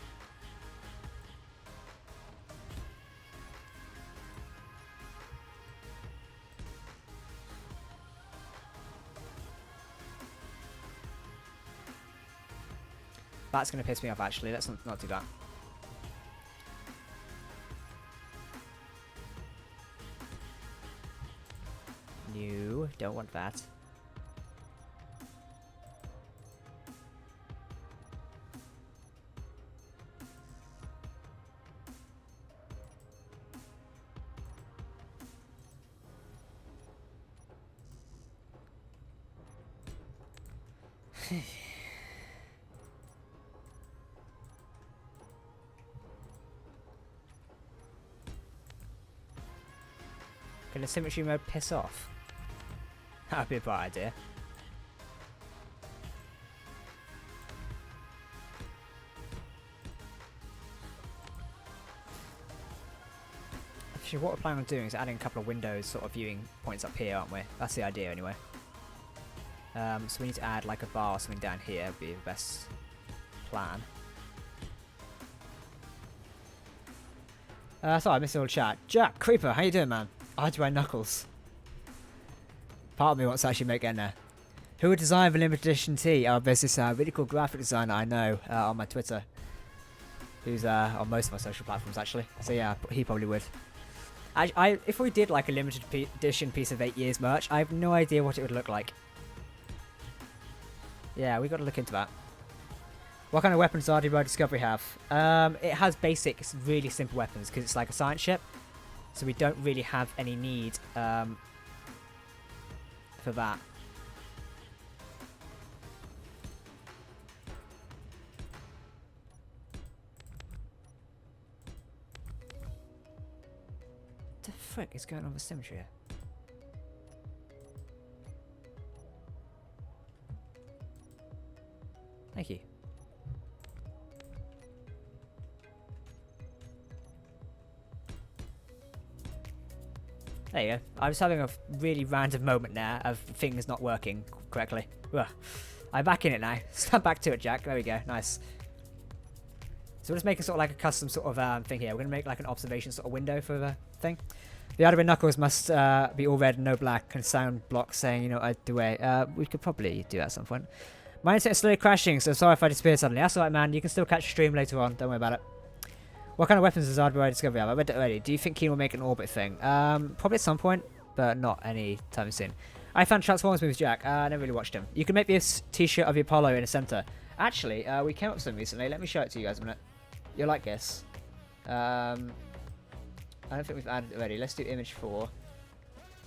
A: That's going to piss me off, actually. Let's not do that. No, don't want that. Can the symmetry mode piss off? That'd be a bad idea. Actually, what we're planning on doing is adding a couple of windows, sort of viewing points up here, aren't we? That's the idea, anyway. So we need to add like a bar or something down here, would be the best plan. Sorry, I missed a little chat. Jack, Creeper, how you doing, man? I do my knuckles. Part of me wants to actually make it there. Who would design the limited edition tee? Oh, there's this really cool graphic designer I know on my Twitter. Who's on most of my social platforms, actually. So yeah, he probably would. If we did like a limited edition piece of 8 years merch, I have no idea what it would look like. Yeah, we got to look into that. What kind of weapons does RD Discovery have? It has basic, really simple weapons because it's like a science ship. So we don't really have any need for that. What the frick is going on with symmetry here? Thank you. There you go. I was having a really random moment there of things not working correctly. Ugh. I'm back in it now. Snap back to it, Jack. There we go. Nice. So we're just making sort of like a custom sort of thing here. We're going to make like an observation sort of window for the thing. The other knuckles must be all red and no black, and sound block saying, you know, the way. We could probably do that at some point. My internet is slowly crashing, so sorry if I disappear suddenly. That's alright, man. You can still catch a stream later on. Don't worry about it. What kind of weapons does RWI Discovery have? I read it already. Do you think Keen will make an orbit thing? Probably at some point, but not any time soon. I found Transformers movies, Jack. I never really watched them. You can make this t-shirt of the Apollo in the center. Actually, we came up with some recently. Let me show it to you guys a minute. You'll like this. I don't think we've added it already. Let's do image 4.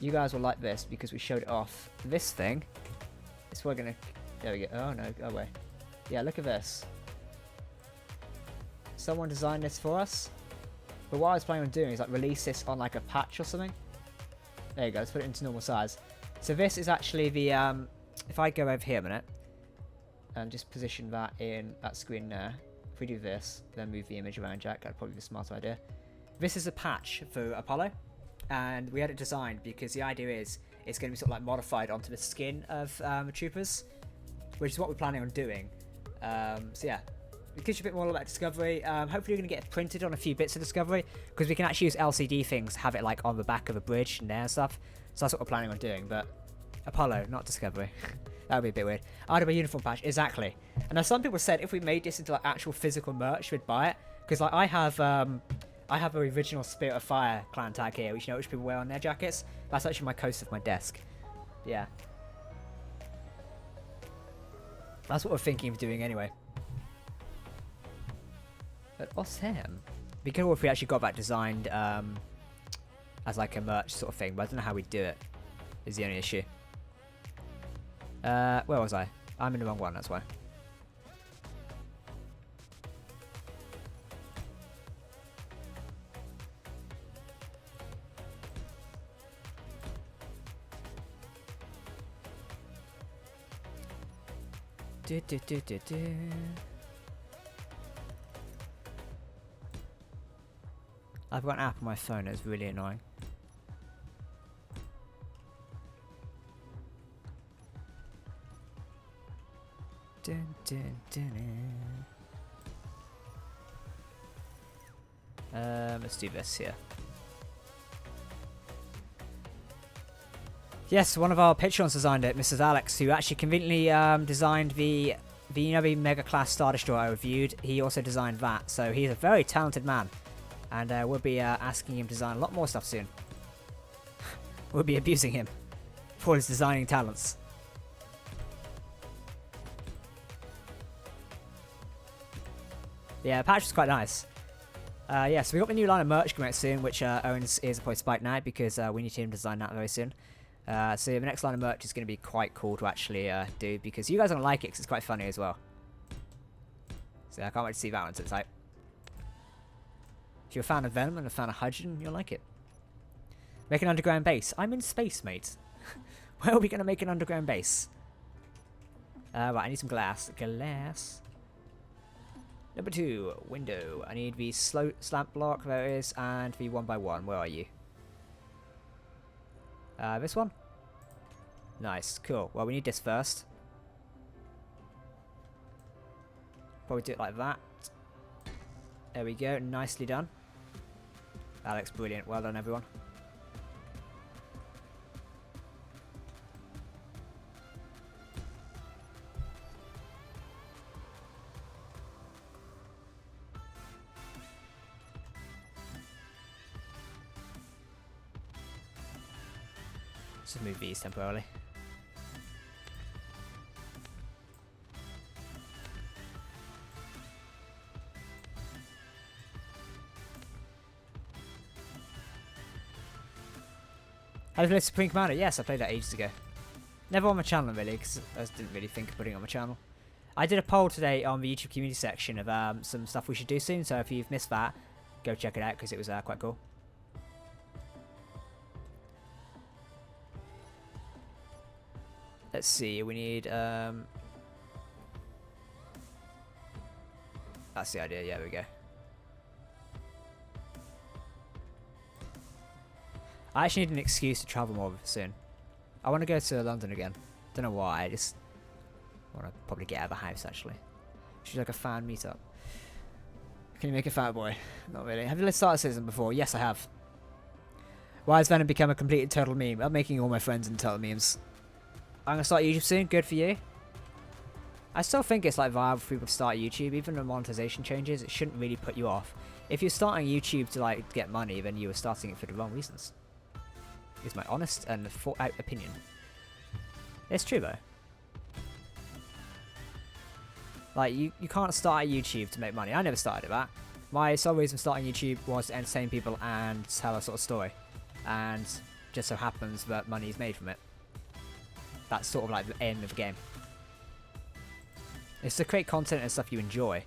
A: You guys will like this because we showed it off. This thing It's probably gonna... There we go. Oh no, go away. Yeah, look at this. Someone designed this for us. But what I was planning on doing is like release this on like a patch or something. There you go, let's put it into normal size. So this is actually the, if I go over here a minute, and just position that in that screen there. If we do this, then move the image around, Jack, that'd probably be a smart idea. This is a patch for Apollo, and we had it designed because the idea is it's going to be sort of like modified onto the skin of the troopers, which is what we're planning on doing. So yeah, it gives you a bit more about Discovery. Hopefully you're going to get it printed on a few bits of Discovery, because we can actually use LCD things, have it like on the back of a bridge and there and stuff. So that's what we're planning on doing, but Apollo, not Discovery. That would be a bit weird. RW uniform patch, exactly. And now some people said if we made this into like actual physical merch, we'd buy it. Because like I have a original Spirit of Fire clan tag here, which you know which people wear on their jackets. That's actually my coast of my desk. But yeah. That's what we're thinking of doing anyway. But awesome. It'd be good if we actually got that designed as like a merch sort of thing, but I don't know how we'd do it, is the only issue. Where was I? I'm in the wrong one, that's why. I've got an app on my phone that's really annoying. Dun, dun, dun, dun. Let's do this here. Yes, one of our patrons designed it, Mrs. Alex, who actually conveniently designed the Mega Class Star Destroyer I reviewed. He also designed that, so he's a very talented man. And we'll be asking him to design a lot more stuff soon. We'll be abusing him for his designing talents. Yeah, the patch was quite nice. Yeah, so we got the new line of merch coming out soon, which Owen's ears are probably spiked now because we need him to design that very soon. So the next line of merch is going to be quite cool to actually do, because you guys are going to like it because it's quite funny as well. So I can't wait to see that one, so it's like... If you're a fan of Venom and a fan of hydrogen, you'll like it. Make an underground base. I'm in space, mate. Where are we going to make an underground base? Right, I need some glass. Glass. Number 2, window. I need the slant block, there it is, and the 1x1. Where are you? This one? Nice, cool. Well, we need this first. Probably do it like that. There we go, nicely done. That looks brilliant. Well done, everyone. Let's just move these temporarily. Have you played Supreme Commander? Yes, I played that ages ago. Never on my channel, really, because I just didn't really think of putting it on my channel. I did a poll today on the YouTube community section of some stuff we should do soon, so if you've missed that, go check it out, because it was quite cool. Let's see, we need... That's the idea, yeah, there we go. I actually need an excuse to travel more soon. I want to go to London again. Don't know why, I just want to probably get out of the house, actually. Should do like a fan meetup. Can you make a fat boy? Not really. Have you started Citizen before? Yes, I have. Why has Venom become a complete and total meme? I'm making all my friends into total memes. I'm going to start YouTube soon. Good for you. I still think it's like viable for people to start YouTube. Even the monetization changes, it shouldn't really put you off. If you're starting YouTube to like get money, then you were starting it for the wrong reasons. Is my honest and thought out opinion. It's true though. Like you can't start a YouTube to make money. I never started at that. My sole reason for starting YouTube was to entertain people and tell a sort of story. And just so happens that money is made from it. That's sort of like the aim of the game. It's to create content and stuff you enjoy.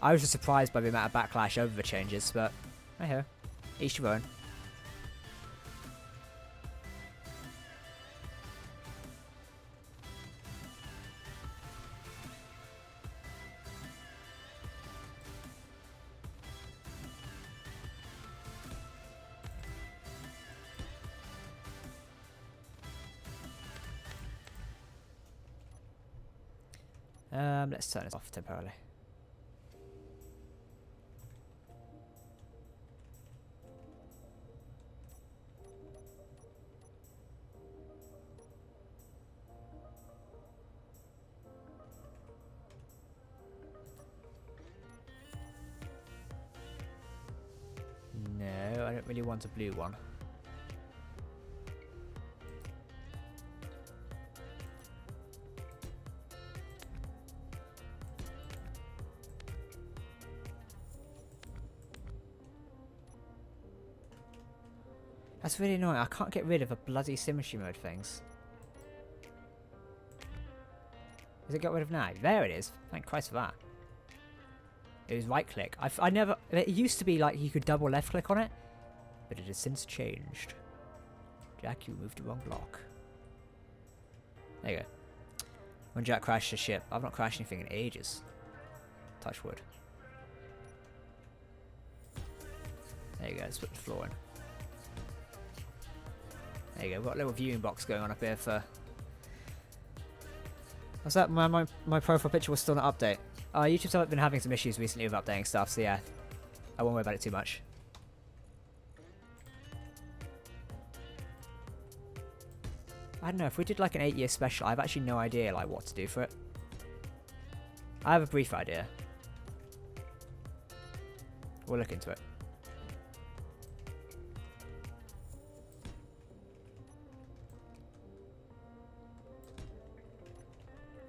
A: I was just surprised by the amount of backlash over the changes, but hey ho, each your own. Let's turn this off temporarily. No, I don't really want a blue one. That's really annoying. I can't get rid of the bloody symmetry mode things. Has it got rid of now? There it is. Thank Christ for that. It was right click. I never... It used to be like you could double left click on it. But it has since changed. Jack, you moved the wrong block. There you go. When Jack crashed the ship. I've not crashed anything in ages. Touch wood. There you go. Let's put the floor in. There you go, we've got a little viewing box going on up here for... What's that? My profile picture was still not update. YouTube's been having some issues recently with updating stuff, so yeah. I won't worry about it too much. I don't know, if we did like an 8-year special, I have actually no idea like what to do for it. I have a brief idea. We'll look into it.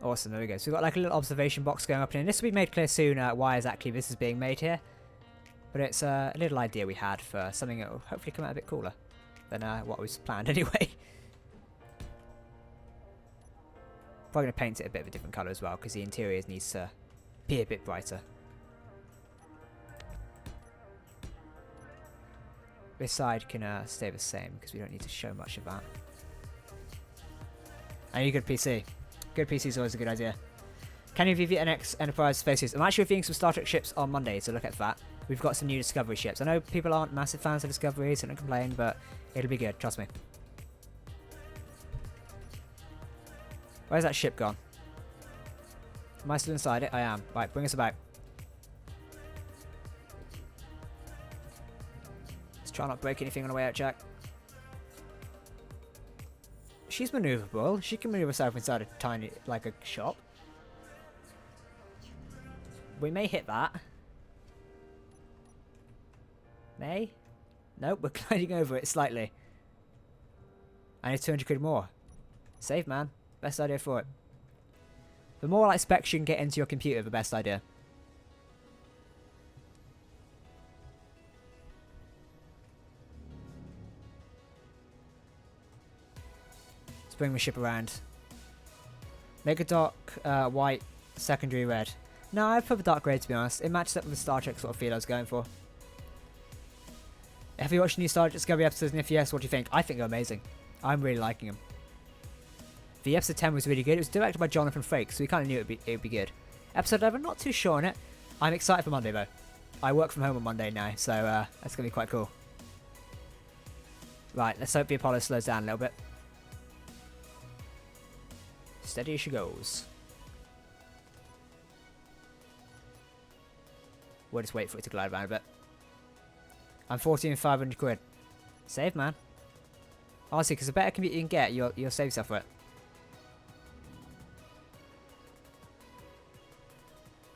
A: Awesome, there we go. So we've got like a little observation box going up in here. This will be made clear soon why exactly this is being made here. But it's a little idea we had for something that will hopefully come out a bit cooler than what was planned anyway. Probably going to paint it a bit of a different colour as well because the interior needs to be a bit brighter. This side can stay the same because we don't need to show much of that. And you good PC. Good PC is always a good idea. Can you review NX Enterprise spaces? I'm actually reviewing some Star Trek ships on Monday, so look at that. We've got some new Discovery ships. I know people aren't massive fans of Discovery, so don't complain, but it'll be good, trust me. Where's that ship gone? Am I still inside it? I am. Right, bring us about. Let's try not to break anything on the way out, Jack. She's maneuverable. She can maneuver herself inside a tiny, like a shop. We may hit that. May? Nope, we're gliding over it slightly. I need 200 quid more. Save, man. Best idea for it. The more like specs you can get into your computer, the best idea. Let's bring the ship around. Make a dark white, secondary red. No, I prefer the dark grey to be honest. It matches up with the Star Trek sort of feel I was going for. Have you watched the new Star Trek Discovery episodes, and if yes, what do you think? I think they're amazing. I'm really liking them. The episode 10 was really good. It was directed by Jonathan Frakes, so we kind of knew it would be good. Episode 11, not too sure on it. I'm excited for Monday though. I work from home on Monday now, so that's going to be quite cool. Right, let's hope the Apollo slows down a little bit. Steady as she goes. We'll just wait for it to glide around a bit. I'm 14,500 quid. Save, man. Honestly, because the better computer you can get, you'll save yourself for it.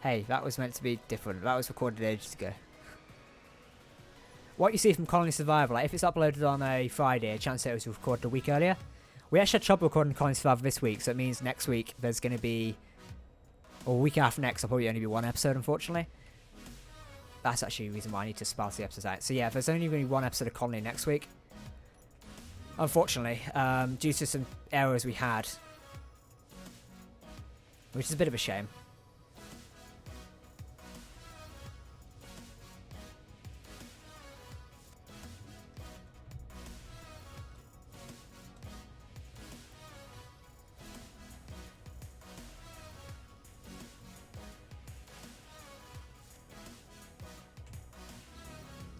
A: Hey, that was meant to be different. That was recorded ages ago. What you see from Colony Survival, like if it's uploaded on a Friday, a chance it was recorded a week earlier. We actually had trouble recording Colony Survival this week, so it means next week there's going to be... Or week after next, there'll probably only be one episode, unfortunately. That's actually the reason why I need to sparse the episodes out. So yeah, if there's only going to be one episode of Colony next week, Unfortunately, due to some errors we had. Which is a bit of a shame.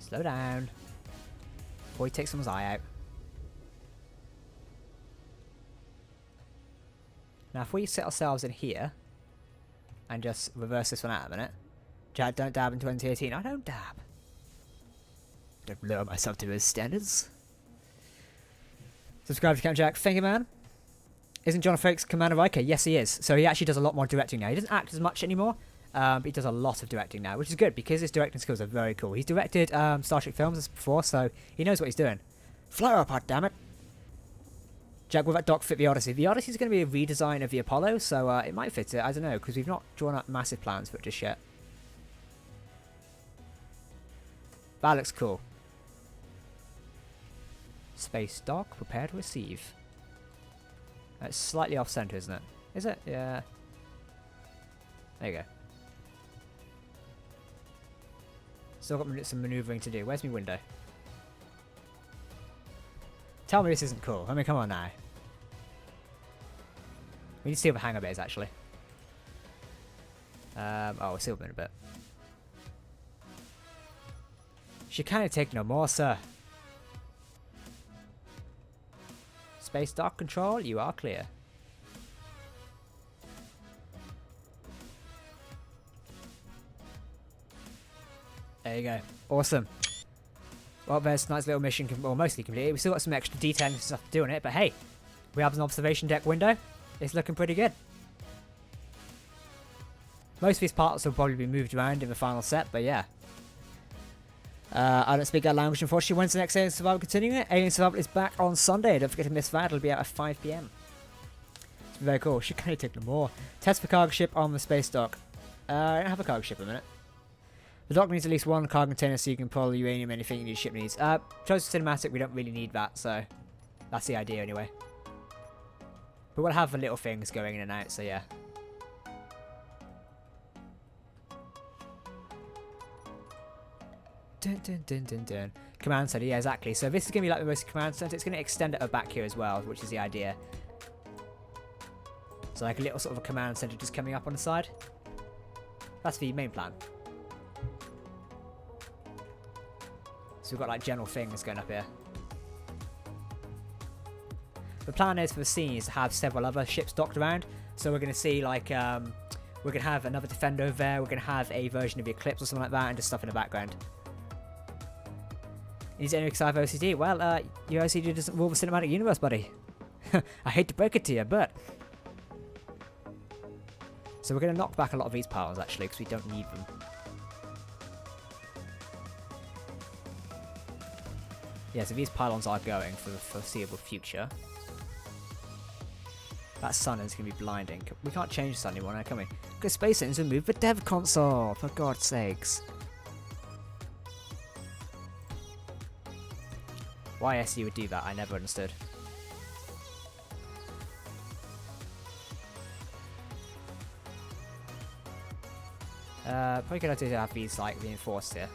A: Slow down. Before he takes someone's eye out. Now if we set ourselves in here and just reverse this one out a minute. Jack, don't dab in 2018. I don't dab. Don't lower myself to his standards. Subscribe to Count Jack. Thank you, man. Isn't John Frakes Commander Riker? Yes, he is. So he actually does a lot more directing now. He doesn't act as much anymore, but he does a lot of directing now, which is good because his directing skills are very cool. He's directed Star Trek films before, so he knows what he's doing. Fly up, goddammit. Jack, will that dock fit the Odyssey? The Odyssey is going to be a redesign of the Apollo, so it might fit it. I don't know, because we've not drawn up massive plans for it just yet. That looks cool. Space dock, prepare to receive. It's slightly off-center, isn't it? Is it? Yeah. There you go. Still got some maneuvering to do. Where's my window? Tell me this isn't cool. I mean, come on now. We need to see what the hangar bay is, actually. Oh, we'll see them in a bit. She can't take no more, sir. Space dock control, you are clear. There you go. Awesome. Well, there's a nice little mission, well, mostly completed. We still got some extra detailing stuff to do on it, but hey, we have an observation deck window. It's looking pretty good. Most of these parts will probably be moved around in the final set, but yeah. I don't speak that language, unfortunately. When's the next Alien Survival continuing it? Alien Survival is back on Sunday. Don't forget to miss that. It'll be out at 5 PM. It's very cool. Should kind of take no more. Test for cargo ship on the space dock. I don't have a cargo ship at the minute. The dock needs at least one cargo container so you can pull uranium, anything your ship needs. Chose cinematic, we don't really need that, so that's the idea anyway. But we'll have the little things going in and out, so yeah. Dun, dun, dun, dun, dun. Command center, yeah, exactly. So this is going to be like the most command center. It's going to extend it back here as well, which is the idea. So like a little sort of a command center just coming up on the side. That's the main plan. So we've got like general things going up here. The plan is for the scene is to have several other ships docked around. So we're going to see like, we're going to have another Defender over there. We're going to have a version of the Eclipse or something like that and just stuff in the background. Is anyone excited for OCD? Well, your OCD doesn't rule the cinematic universe, buddy. I hate to break it to you, but... So we're going to knock back a lot of these piles, actually, because we don't need them. Yeah, so these pylons are going for the foreseeable future. That sun is going to be blinding. We can't change the sun anymore now, can we? Because Space Settings will move the dev console, for God's sakes. Why SE would do that, I never understood. Probably good idea to have these like reinforced here.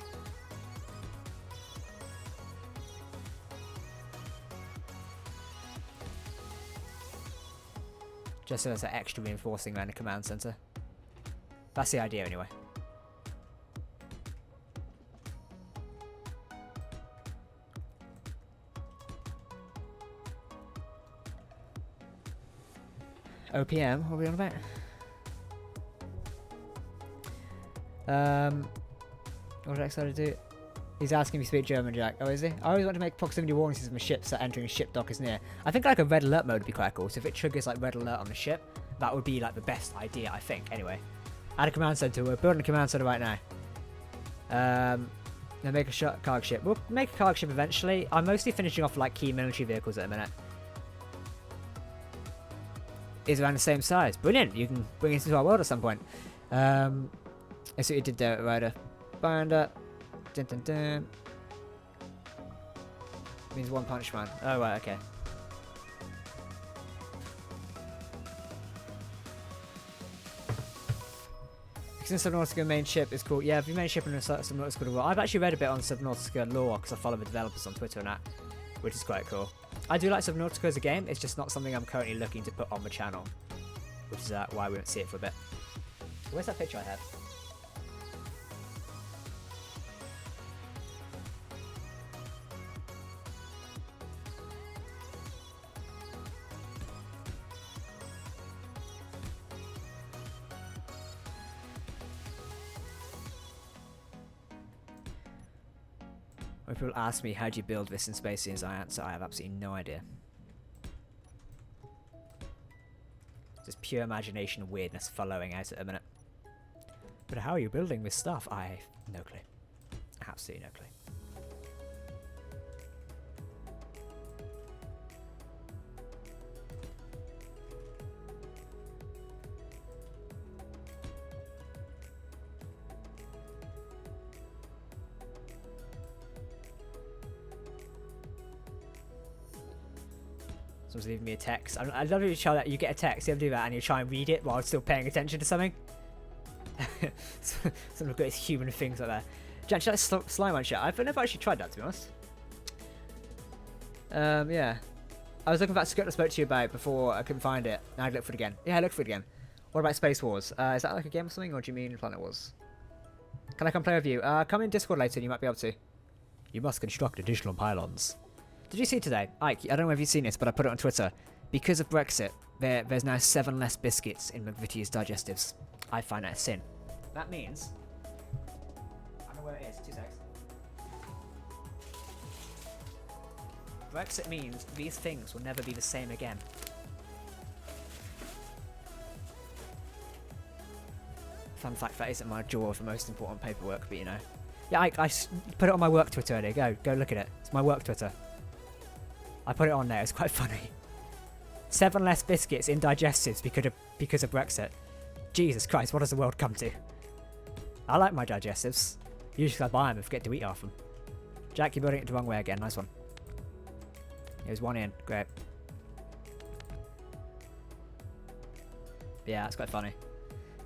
A: Just so there's an extra reinforcing around the command center. That's the idea anyway. OPM, what are we on about? What did I excited to do? He's asking me to speak German, Jack. Oh, is he? I always want to make proximity warning system of ships that entering a ship dock is near. I think like a red alert mode would be quite cool. So if it triggers like red alert on the ship, that would be like the best idea, I think. Anyway, add a command center. We're building a command center right now. Then make a cargo ship. We'll make a cargo ship eventually. I'm mostly finishing off like key military vehicles at the minute. Is around the same size. Brilliant. You can bring it into our world at some point. That's what you did there, Ryder. Binder. Dun, dun, dun. Means One Punch Man. Oh, right, okay. Because Subnautica main ship is called... Yeah, the main ship in Subnautica as well. I've actually read a bit on Subnautica lore because I follow the developers on Twitter and that, which is quite cool. I do like Subnautica as a game. It's just not something I'm currently looking to put on the channel, which is why we won't see it for a bit. Where's that picture I have? When people ask me how do you build this in space scenes, I answer I have absolutely no idea. Just pure imagination and weirdness following out at a minute. But how are you building this stuff? I have no clue. Absolutely no clue. Someone's leaving me a text. I love it show that you get a text, you ever do that, and you try and read it while still paying attention to something. Some of the greatest human things like that. Jack, should I slime on shit? I've never actually tried that, to be honest. Yeah. I was looking for that script I spoke to you about before I couldn't find it. Now I'd look for it again. Yeah, I looked for it again. What about Space Wars? Is that like a game or something, or do you mean Planet Wars? Can I come play with you? Come in Discord later and you might be able to. You must construct additional pylons. Did you see today? Ike, I don't know if you've seen this, but I put it on Twitter. Because of Brexit, there's now 7 less biscuits in McVitie's digestives. I find that a sin. That means... I don't know where it is. 2 seconds. Brexit means these things will never be the same again. Fun fact, that isn't my drawer of the most important paperwork, but you know. Yeah, I put it on my work Twitter earlier. Go look at it. It's my work Twitter. I put it on there. It's quite funny. 7 less biscuits in digestives because of Brexit. Jesus Christ, what does the world come to? I like my digestives. Usually I buy them and forget to eat half them. Jack, you're building it the wrong way again. Nice one. There's 1 in. Great. Yeah, that's quite funny.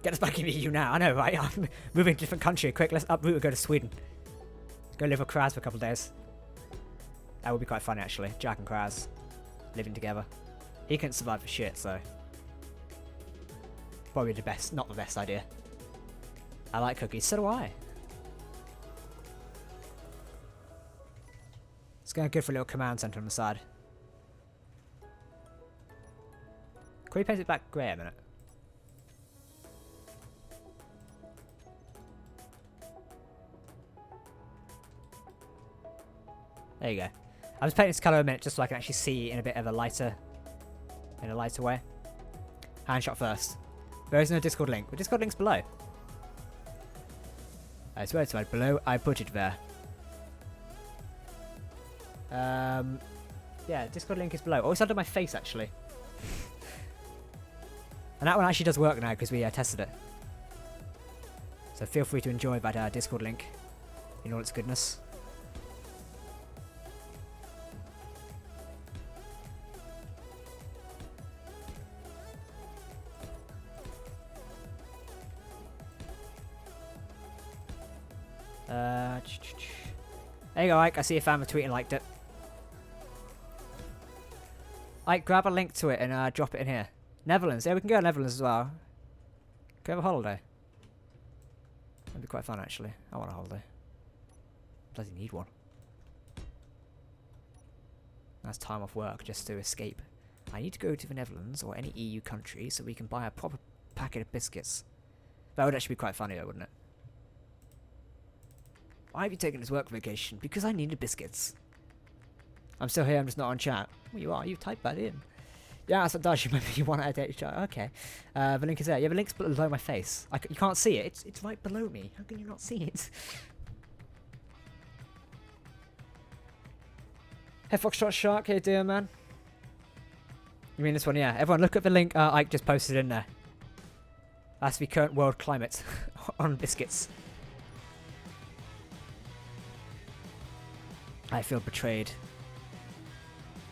A: Get us back in the EU now. I know, right? I'm moving to a different country. Quick, let's uproot and go to Sweden. Go live with Kraz for a couple of days. That would be quite funny, actually. Jack and Kraz living together. He couldn't survive for shit, so... Probably the best, not the best idea. I like cookies, so do I. It's going good for a little command center on the side. Can we paint it back grey a minute? There you go. I was painting this colour a minute just so I can actually see in a bit of a lighter, way. Handshot first. There is no Discord link. The Discord link's below. I swear it's right below. I put it there. Yeah, Discord link is below. Oh, it's under my face actually. And that one actually does work now because we tested it. So feel free to enjoy that Discord link in all its goodness. There you go, Ike. I see a fan of tweet and liked it. Ike, grab a link to it and drop it in here. Netherlands. Yeah, we can go to Netherlands as well. Can we have a holiday? That'd be quite fun, actually. I want a holiday. Bloody need one. That's time off work just to escape. I need to go to the Netherlands or any EU country so we can buy a proper packet of biscuits. That would actually be quite funny though, wouldn't it? Why have you taken this work vacation? Because I needed biscuits. I'm still here, I'm just not on chat. Well, you are, you typed that in. Yeah, that's what does. Remember you want to edit chat. Okay. The link is there. Yeah, the link's below my face. You can't see it. It's right below me. How can you not see it? Hey, Foxtrot Shark. Hey, dear man. You mean this one? Yeah. Everyone, look at the link Ike just posted in there. That's the current world climate on biscuits. I feel betrayed.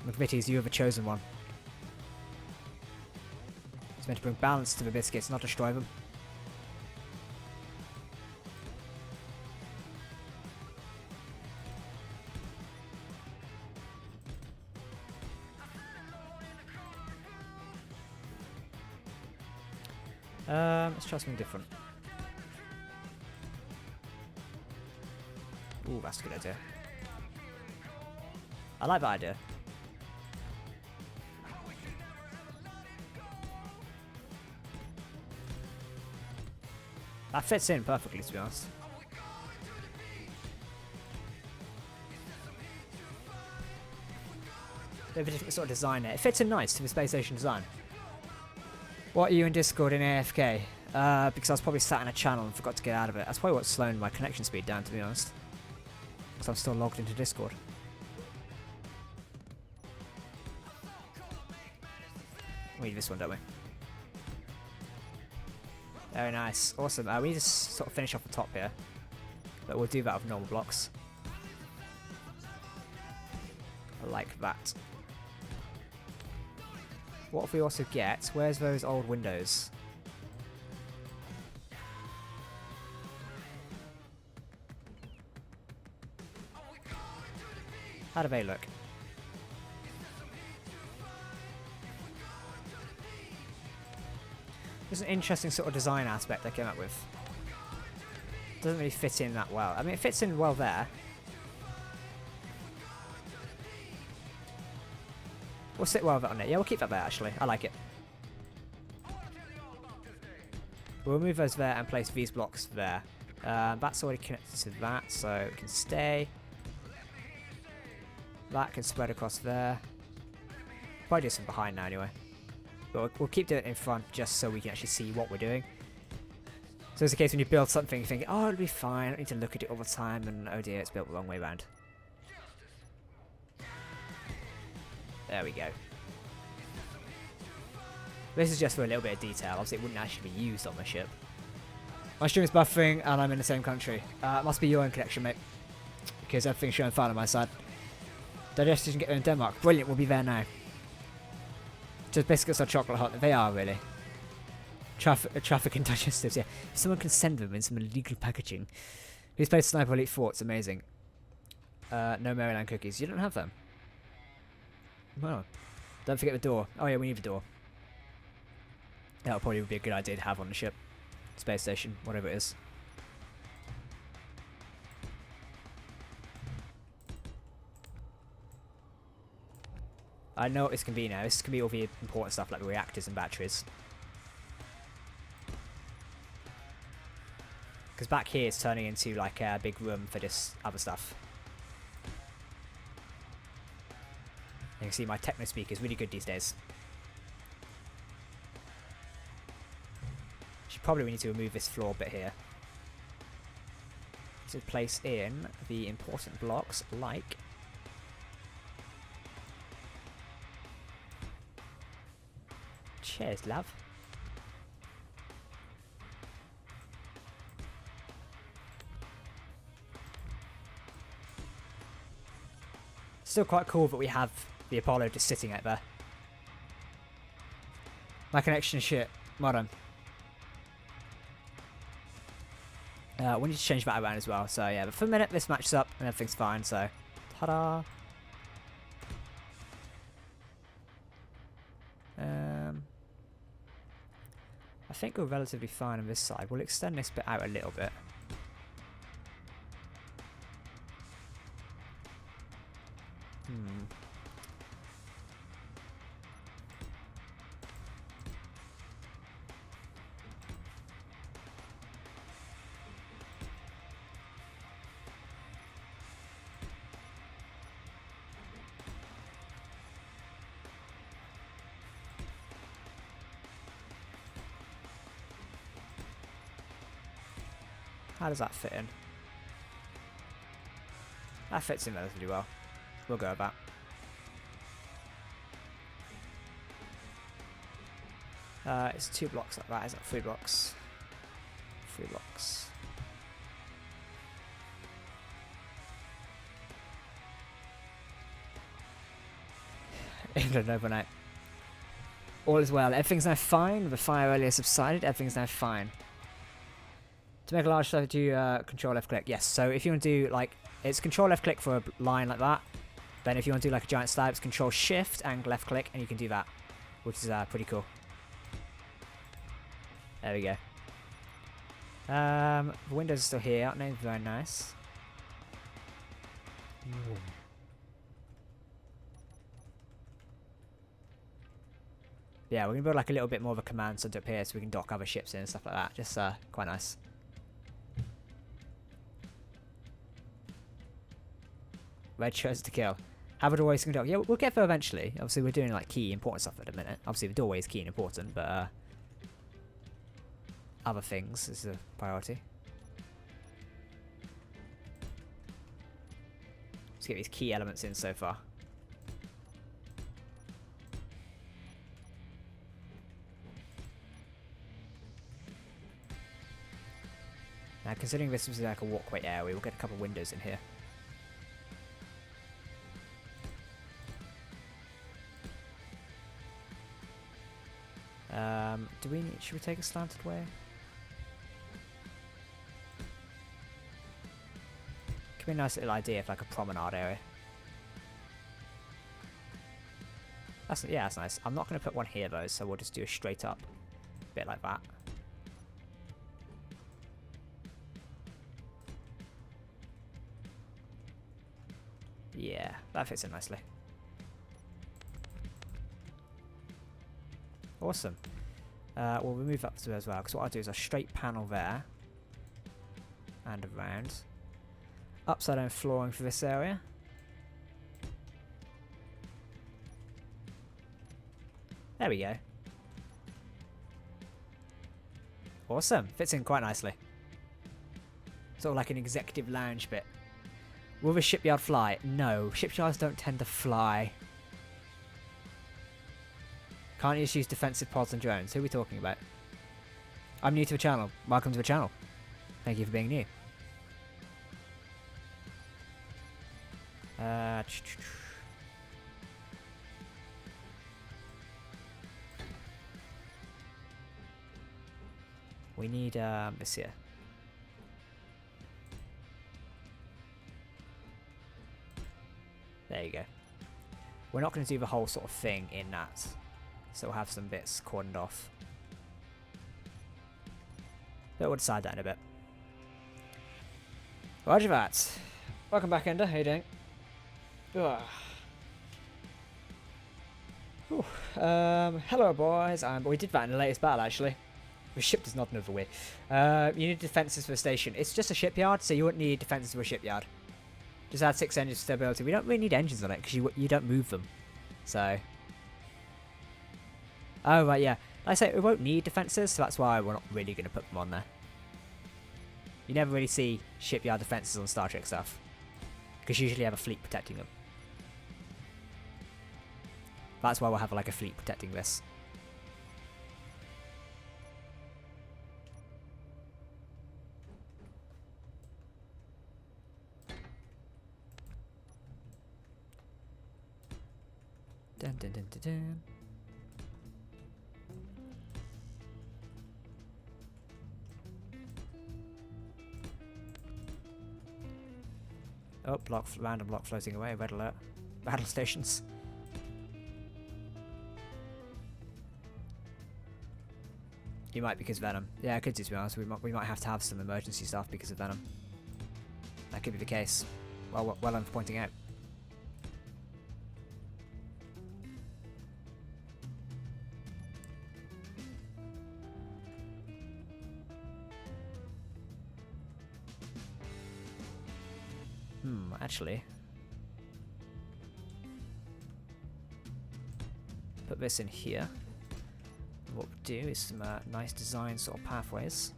A: McVitie's, you have a chosen one. It's meant to bring balance to the biscuits, not destroy them. Let's try something different. Ooh, that's a good idea. I like that idea. That fits in perfectly, to be honest. Bit of a different sort of design there. It fits in nice to the space station design. What are you in Discord in AFK? Because I was probably sat in a channel and forgot to get out of it. That's probably what's slowing my connection speed down, to be honest. Because I'm still logged into Discord. We need this one, don't we? Very nice. Awesome. We need to sort of finish off the top here. But we'll do that with normal blocks. I like that. What if we also get... Where's those old windows? How do they look? There's an interesting sort of design aspect I came up with. Doesn't really fit in that well. I mean, it fits in well there. We'll sit well with it on it. Yeah, we'll keep that there, actually. I like it. We'll move those there and place these blocks there. That's already connected to that, so it can stay. That can spread across there. Probably do some behind now, anyway. But we'll keep doing it in front just so we can actually see what we're doing. So it's the case when you build something, you think, oh, it'll be fine, I don't need to look at it all the time, and oh dear, it's built the wrong way around. There we go. This is just for a little bit of detail, obviously it wouldn't actually be used on the ship. My stream is buffering, and I'm in the same country. It must be your own connection, mate. Because everything's showing fine on my side. Digestion get there in Denmark. Brilliant, we'll be there now. Just biscuits or chocolate hot. They are, really. Traffic and digestives, yeah. If someone can send them in some illegal packaging. Who's played Sniper Elite 4? It's amazing. No Maryland cookies. You don't have them? Well, don't forget the door. Oh yeah, we need the door. That probably would be a good idea to have on the ship. Space station, whatever it is. I know what this can be now. This can be all the important stuff like the reactors and batteries. Because back here it's turning into like a big room for this other stuff. You can see my techno speaker is really good these days. Should probably we need to remove this floor bit here. To place in the important blocks like cheers, love. Still quite cool that we have the Apollo just sitting out there. My connection is shit. Well done. We need to change that around as well. So yeah, but for a minute this matches up and everything's fine. So, ta-da! I think we're relatively fine on this side. We'll extend this bit out a little bit. How does that fit in? That fits in relatively well. We'll go with that. It's 2 blocks like that, isn't it? 3 blocks. 3 blocks. England overnight. All is well. Everything's now fine. The fire earlier subsided. Everything's now fine. To make a large slab, do control left click. Yes, so if you want to do like, it's control left click for a line like that. Then if you want to do like a giant slab, it's control shift and left click, and you can do that, which is pretty cool. There we go. The windows are still here, aren't they? Very nice. Ooh. Yeah, we're going to build like a little bit more of a command center up here so we can dock other ships in and stuff like that. Just quite nice. Red shirts to kill. Have a doorway single dock. Yeah, we'll get there eventually. Obviously, we're doing like key important stuff at the minute. Obviously, the doorway is key and important, but other things is a priority. Let's get these key elements in so far. Now, considering this was like a walkway area, we'll get a couple of windows in here. Should we take a slanted way? Could be a nice little idea of like a promenade area. Yeah, that's nice. I'm not going to put one here though, so we'll just do a straight up bit like that. Yeah, that fits in nicely. Awesome. We'll move up to as well, because what I'll do is a straight panel there. And around. Upside down flooring for this area. There we go. Awesome. Fits in quite nicely. Sort of like an executive lounge bit. Will the shipyard fly? No, shipyards don't tend to fly. Can't you just use defensive pods and drones? Who are we talking about? I'm new to the channel. Welcome to the channel. Thank you for being new. We need this here. There you go. We're not going to do the whole sort of thing in that. So we'll have some bits cordoned off. But we'll decide that in a bit. Roger that. Welcome back, Ender. How you doing? Hello, boys. We did that in the latest battle, actually. The ship does not move away. You need defences for the station. It's just a shipyard, so you wouldn't need defences for a shipyard. Just add 6 engines for stability. We don't really need engines on it, because you don't move them. So... Oh, right, yeah. Like I say, we won't need defences, so that's why we're not really going to put them on there. You never really see shipyard defences on Star Trek stuff. Because you usually have a fleet protecting them. That's why we'll have like a fleet protecting this. Dun dun dun dun dun. Oh, random block floating away. Red alert. Battle stations. You might because Venom. Yeah, I could do, to be honest. We might have to have some emergency stuff because of Venom. That could be the case. Well I'm pointing out. Actually, put this in here. What we do is some nice design sort of pathways.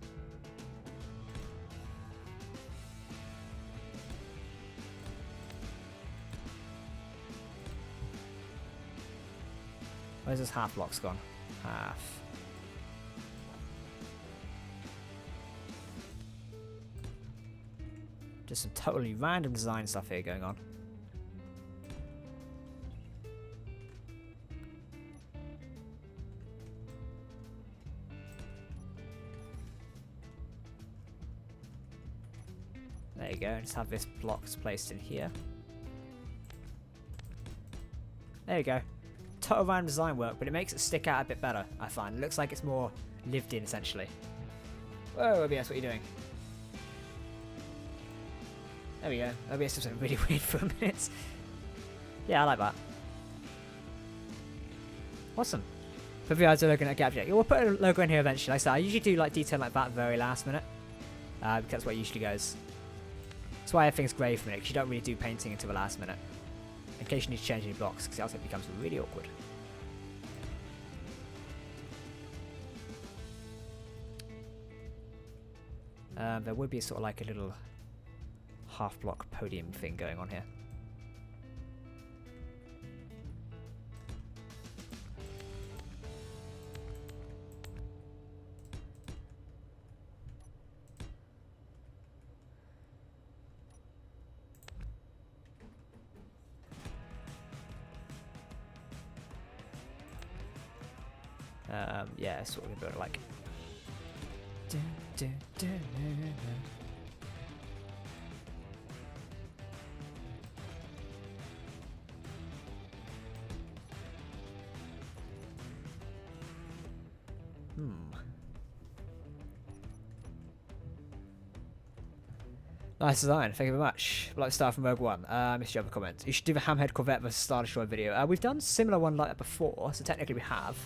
A: Where's this half blocks gone? Half. Just some totally random design stuff here going on. There you go, and just have this blocks placed in here. There you go. Total random design work, but it makes it stick out a bit better, I find. It looks like it's more lived in, essentially. Whoa, OBS, what are you doing? There we go. OBS did something really weird for a minute. Yeah, I like that. Awesome. For the idea looking at Gap Jet. We'll put a logo in here eventually. Like I said, I usually do like detail like that very last minute. Because that's where it usually goes. That's why everything's grey for me, because you don't really do painting until the last minute. In case you need to change any blocks, because else it becomes really awkward. There would be sort of like a little half block podium thing going on here. Yeah, sort of a bit like. Nice design, thank you very much. I'd like to start from Rogue One. Missed your other comment. You should do the Hamhead Corvette versus Star Destroyer video. We've done a similar one like that before, so technically we have.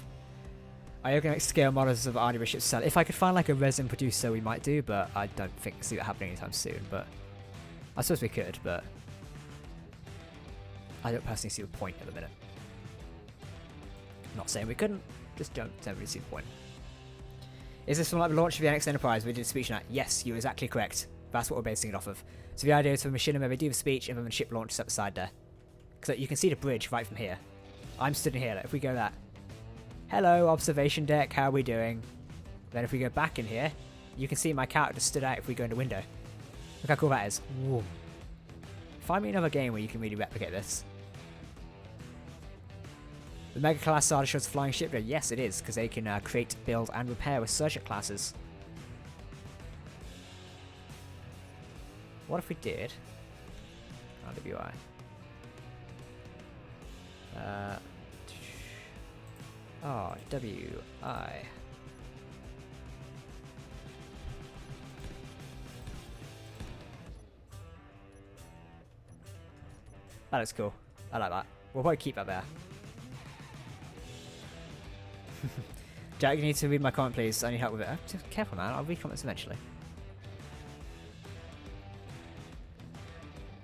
A: I am going to make scale models of Arnie ships sell. If I could find like a resin producer, we might do, but I don't see that happening anytime soon. But I suppose we could, but I don't personally see the point at the minute. I'm not saying we couldn't, just don't really see the point. Is this from like the launch of the NX Enterprise we did a speech on that? Yes, you're exactly correct. That's what we're basing it off of. So the idea is for Machinima, maybe do the speech and then the ship launches up the side there. Because you can see the bridge right from here. I'm stood in here. Like, if we go that. Hello, observation deck, how are we doing? Then if we go back in here, you can see my character stood out if we go in the window. Look how cool that is. Whoa. Find me another game where you can really replicate this. The Mega Class Star Destroyer's flying shipyard? Yes, it is, because they can create, build, and repair with Surgeon classes. What if we did? RWI. RWI. That looks cool. I like that. We'll probably keep that there. Jack, you need to read my comment, please. I need help with it. Just careful, man. I'll read comments eventually.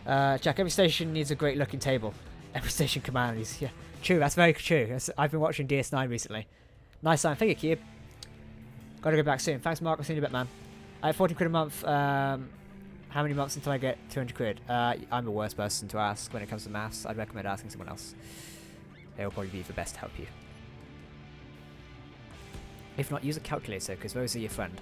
A: Jack, every station needs a great looking table. Every station command is, yeah. True, that's very true. I've been watching DS9 recently. Nice sign. Thank you, Cube. Gotta go back soon. Thanks, Mark. I'll see you in a bit, man. I have 40 quid a month. How many months until I get 200 quid? I'm the worst person to ask when it comes to maths. I'd recommend asking someone else. They will probably be the best to help you. If not, use a calculator, because those are your friend.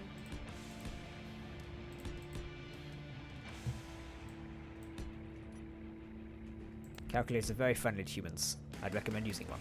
A: Calculators are very friendly to humans. I'd recommend using one.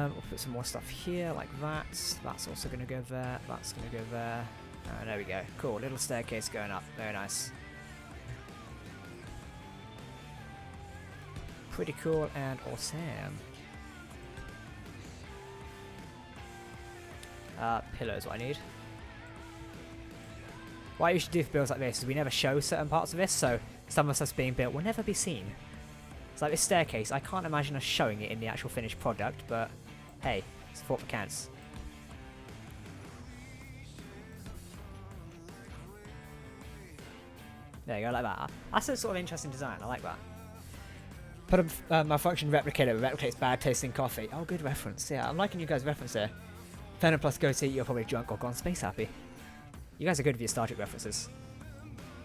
A: We'll put some more stuff here, like that. That's also going to go there. That's going to go there. There we go. Cool. Little staircase going up. Very nice. Pretty cool and awesome. Pillars, what I need. What I usually do for builds like this is we never show certain parts of this, so some of the stuff being built will never be seen. It's like this staircase, I can't imagine us showing it in the actual finished product, but hey, it's thought that counts. There you go, like that. That's a sort of interesting design, I like that. Put a malfunction replicator that replicates bad tasting coffee. Oh, good reference. Yeah, I'm liking you guys' reference here. Venom plus goatee, you're probably drunk or gone space happy. You guys are good with your Star Trek references.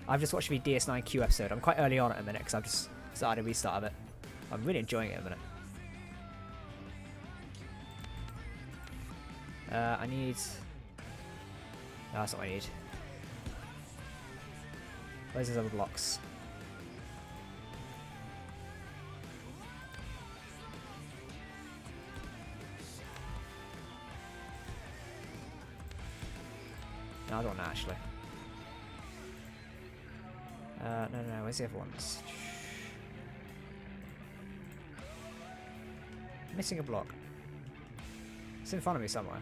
A: I've just watched the DS9Q episode. I'm quite early on at the minute because I've just started a restart of it. I'm really enjoying it at the minute. I need... No, that's not what I need. Where's those other blocks? No, I don't want that actually. No, where's the other ones? Missing a block. It's in front of me somewhere.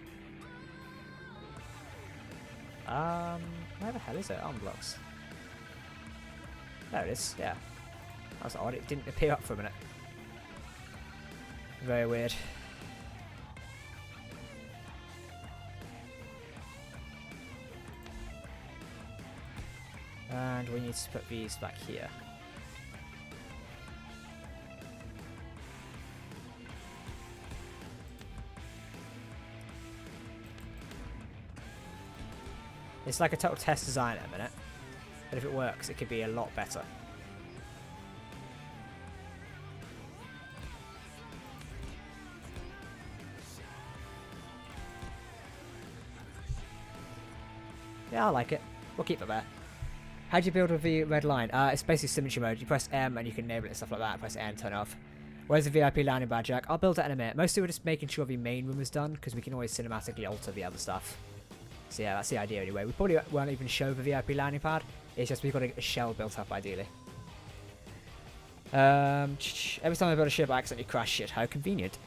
A: Where the hell is it? Arm blocks. There it is, yeah. That was odd, it didn't appear up for a minute. Very weird. And we need to put these back here. It's like a total test design at a minute, but if it works, it could be a lot better. Yeah, I like it. We'll keep it there. How do you build with the red line? It's basically signature mode. You press M and you can enable it and stuff like that. Press N and turn it off. Where's the VIP landing badge, Jack? I'll build that in a minute. Mostly we're just making sure the main room is done because we can always cinematically alter the other stuff. So yeah, that's the idea anyway. We probably won't even show the VIP landing pad. It's just we've got a shell built up ideally. Every time I build a ship, I accidentally crash shit. How convenient.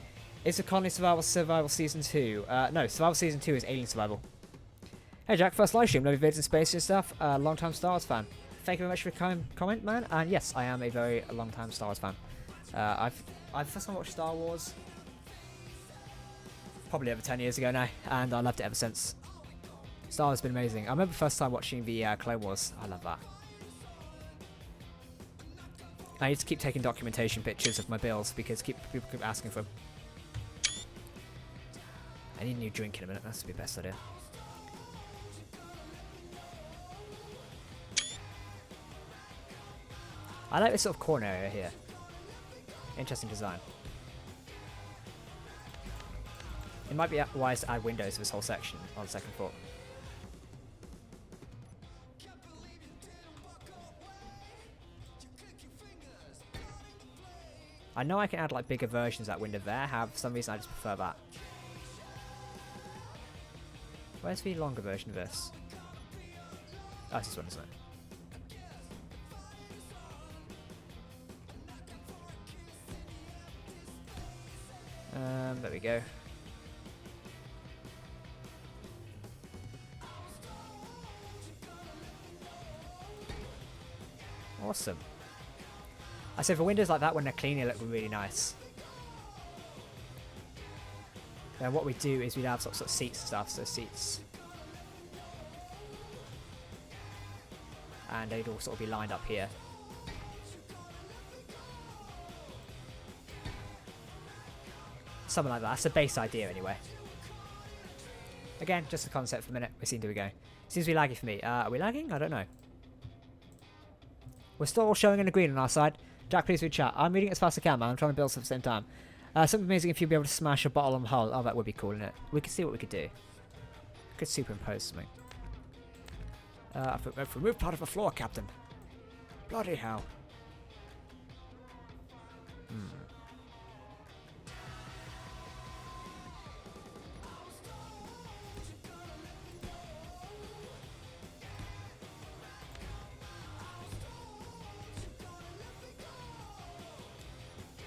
A: Is the Colony Survival Season 2? No, Survival Season 2 is Alien Survival. Hey Jack, first live stream, love your vids and space and stuff. Long-time Star Wars fan. Thank you very much for your comment, man. And yes, I am a very long-time Star Wars fan. I've first time watched Star Wars probably over 10 years ago now, and I loved it ever since. Star Wars has been amazing. I remember the first time watching the Clone Wars. I love that. I need to keep taking documentation pictures of my builds because people keep asking for them. I need a new drink in a minute. That's the best idea. I like this sort of corner area here. Interesting design. It might be wise to add windows to this whole section on second thought. I know I can add like bigger versions of that window there. For some reason I just prefer that. Where's the longer version of this? Oh, it's this one, isn't it? There we go. Awesome. I said for windows like that when they're clean, they look really nice. Then what we do is we'd have sort of seats and stuff, so seats. And they'd all sort of be lined up here. Something like that. That's the base idea anyway. Again, just the concept for a minute. We seem to be going. Seems to be laggy for me. Are we lagging? I don't know. We're still all showing in the green on our side. Jack, please read chat. I'm reading it as fast as I can, man. I'm trying to build stuff at the same time. Something amazing if you'd be able to smash a bottle on the hull. Oh, that would be cool, isn't it? We could see what we could do. We could superimpose something. I've removed part of the floor, Captain. Bloody hell.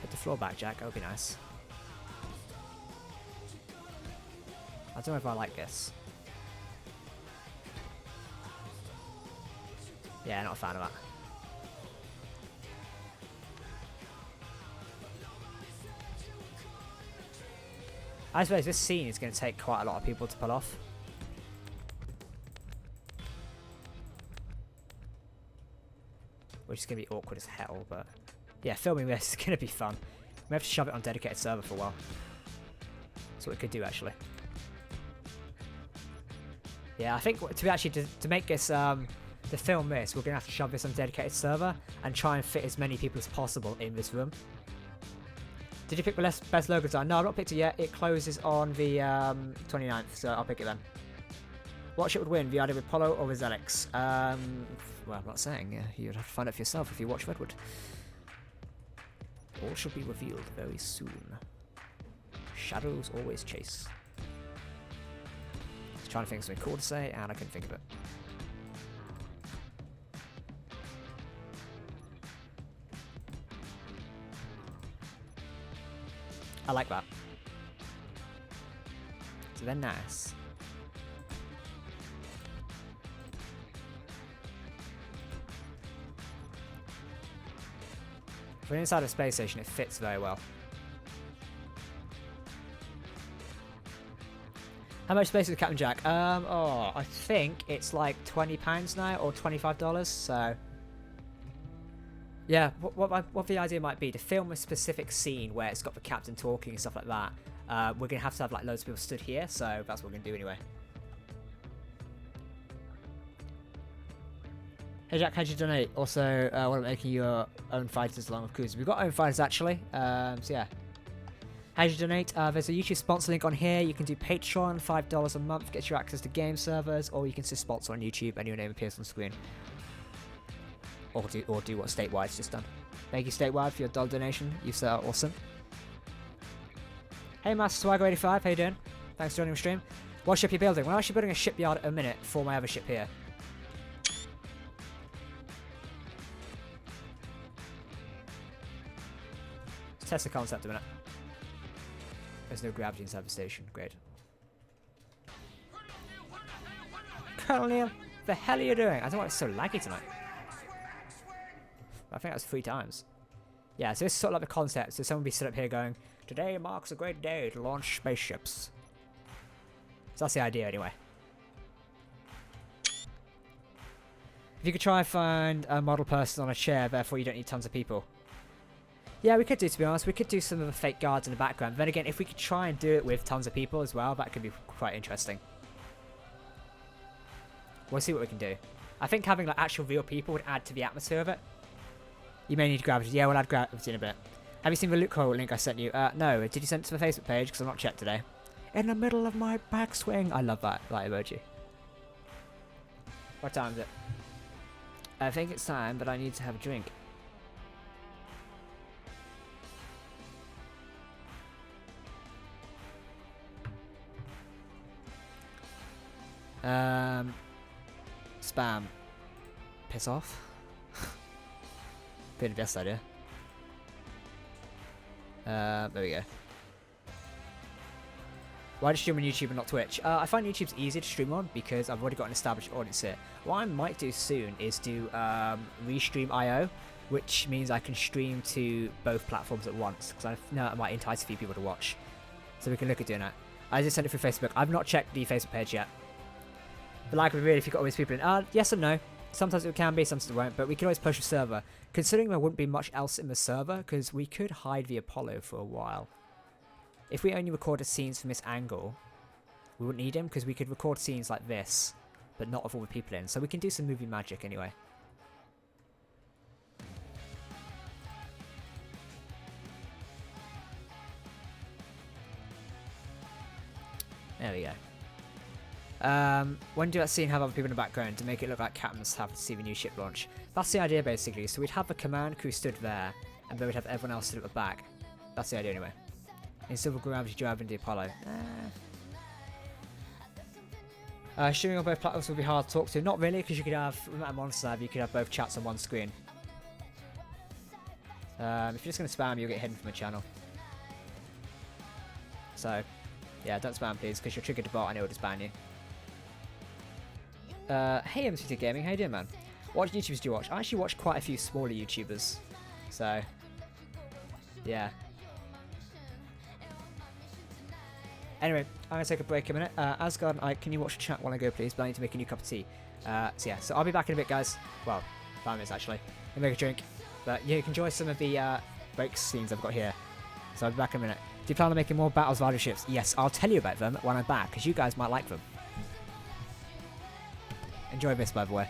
A: Put the floor back, Jack. That would be nice. I don't know if I like this. Yeah, not a fan of that. I suppose this scene is going to take quite a lot of people to pull off. Which is going to be awkward as hell, but Yeah, filming this is going to be fun. We have to shove it on dedicated server for a while. That's what we could do, actually. Yeah, I think to make this, to film this, we're going to have to shove this on a dedicated server and try and fit as many people as possible in this room. Did you pick the best logo design? No, I've not picked it yet. It closes on the 29th, so I'll pick it then. What ship would win, the idea with Apollo or with Zelix? Well, I'm not saying. You'd have to find out for yourself if you watch Redwood. All should be revealed very soon. Shadows always chase. I was trying to think of something cool to say, and I couldn't think of it. I like that. So they're nice. For inside a space station, it fits very well. How much space is Captain Jack? I think it's like £20 now, or $25, so... Yeah, what the idea might be, to film a specific scene where it's got the captain talking and stuff like that, we're going to have like loads of people stood here, so that's what we're going to do anyway. Hey Jack, how'd you donate? Also, what about making your own fighters along with cruisers? We've got own fighters actually, so yeah. How'd you donate? There's a YouTube sponsor link on here. You can do Patreon, $5 a month, gets you access to game servers, or you can just sponsor on YouTube and your name appears on the screen. Or do what Statewide's just done. Thank you Statewide for your dollar donation. You so awesome. Hey Master Swagger85, how you doing? Thanks for joining the stream. What ship are you building? Well, I'm actually building a shipyard at a minute for my other ship here. Let's test the concept a minute. There's no gravity inside the station. Great. Colonel Neil, the hell are you doing? I don't know why it's so laggy tonight. I think that was 3 times. Yeah, so this is sort of like the concept. So someone will be stood up here going, today marks a great day to launch spaceships. So that's the idea anyway. If you could try and find a model person on a chair, therefore you don't need tons of people. Yeah, we could do, to be honest. We could do some of the fake guards in the background. Then again, if we could try and do it with tons of people as well, that could be quite interesting. We'll see what we can do. I think having like actual real people would add to the atmosphere of it. You may need gravity. Yeah, we'll add gravity in a bit. Have you seen the loophole link I sent you? No. Did you send it to the Facebook page? Because I've not checked today. In the middle of my backswing. I love that emoji. What time is it? I think it's time, but I need to have a drink. Spam. Piss off. Be the best idea. There we go. Why do you stream on YouTube and not Twitch? I find YouTube's easier to stream on because I've already got an established audience here. What I might do soon is do restream IO, which means I can stream to both platforms at once, because I know it might entice a few people to watch. So we can look at doing that. I just sent it through Facebook. I've not checked the Facebook page yet. But like, really, if you've got all these people in, yes and no. Sometimes it can be, sometimes it won't, but we can always push a server. Considering there wouldn't be much else in the server, because we could hide the Apollo for a while. If we only recorded scenes from this angle, we wouldn't need him, because we could record scenes like this, but not with all the people in. So we can do some movie magic anyway. There we go. When do that scene have other people in the background to make it look like captains have to see the new ship launch? That's the idea basically. So we'd have the command crew stood there, and then we'd have everyone else stood at the back. That's the idea anyway. Instead of gravity driving the Apollo. Streaming on both platforms would be hard to talk to. Not really, because you could have, on one side, you could have both chats on one screen. If you're just going to spam, you'll get hidden from the channel. So, yeah, don't spam please, because you'll trigger the bot and it will just ban you. Hey MCT Gaming, how you doing, man? What YouTubers do you watch? I actually watch quite a few smaller YouTubers. So, yeah. Anyway, I'm going to take a break a minute. Asgard and Ike, can you watch the chat while I go, please? But I need to make a new cup of tea. So yeah, so I'll be back in a bit, guys. Well, 5 minutes, actually. I'll make a drink. But you can enjoy some of the break scenes I've got here. So I'll be back in a minute. Do you plan on making more battles of other ships? Yes, I'll tell you about them when I'm back, because you guys might like them. Enjoy this, by the way.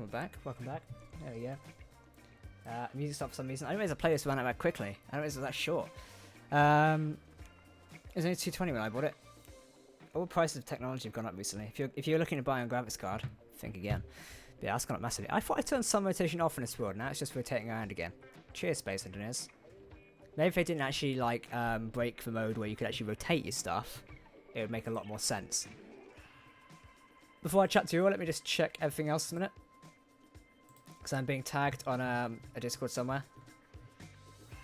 A: we're back. Welcome back. There we go. Music stopped for some reason. I didn't realize the playlist ran out that quickly. I didn't realize it was that short. It was only $220 when I bought it. All prices of technology have gone up recently. If you're looking to buy a graphics card, think again. But yeah, that's gone up massively. I thought I turned sun rotation off in this world. Now it's just rotating around again. Cheers, space engineers. Maybe if they didn't actually like break the mode where you could actually rotate your stuff, it would make a lot more sense. Before I chat to you all, let me just check everything else a minute. Because I'm being tagged on a Discord somewhere.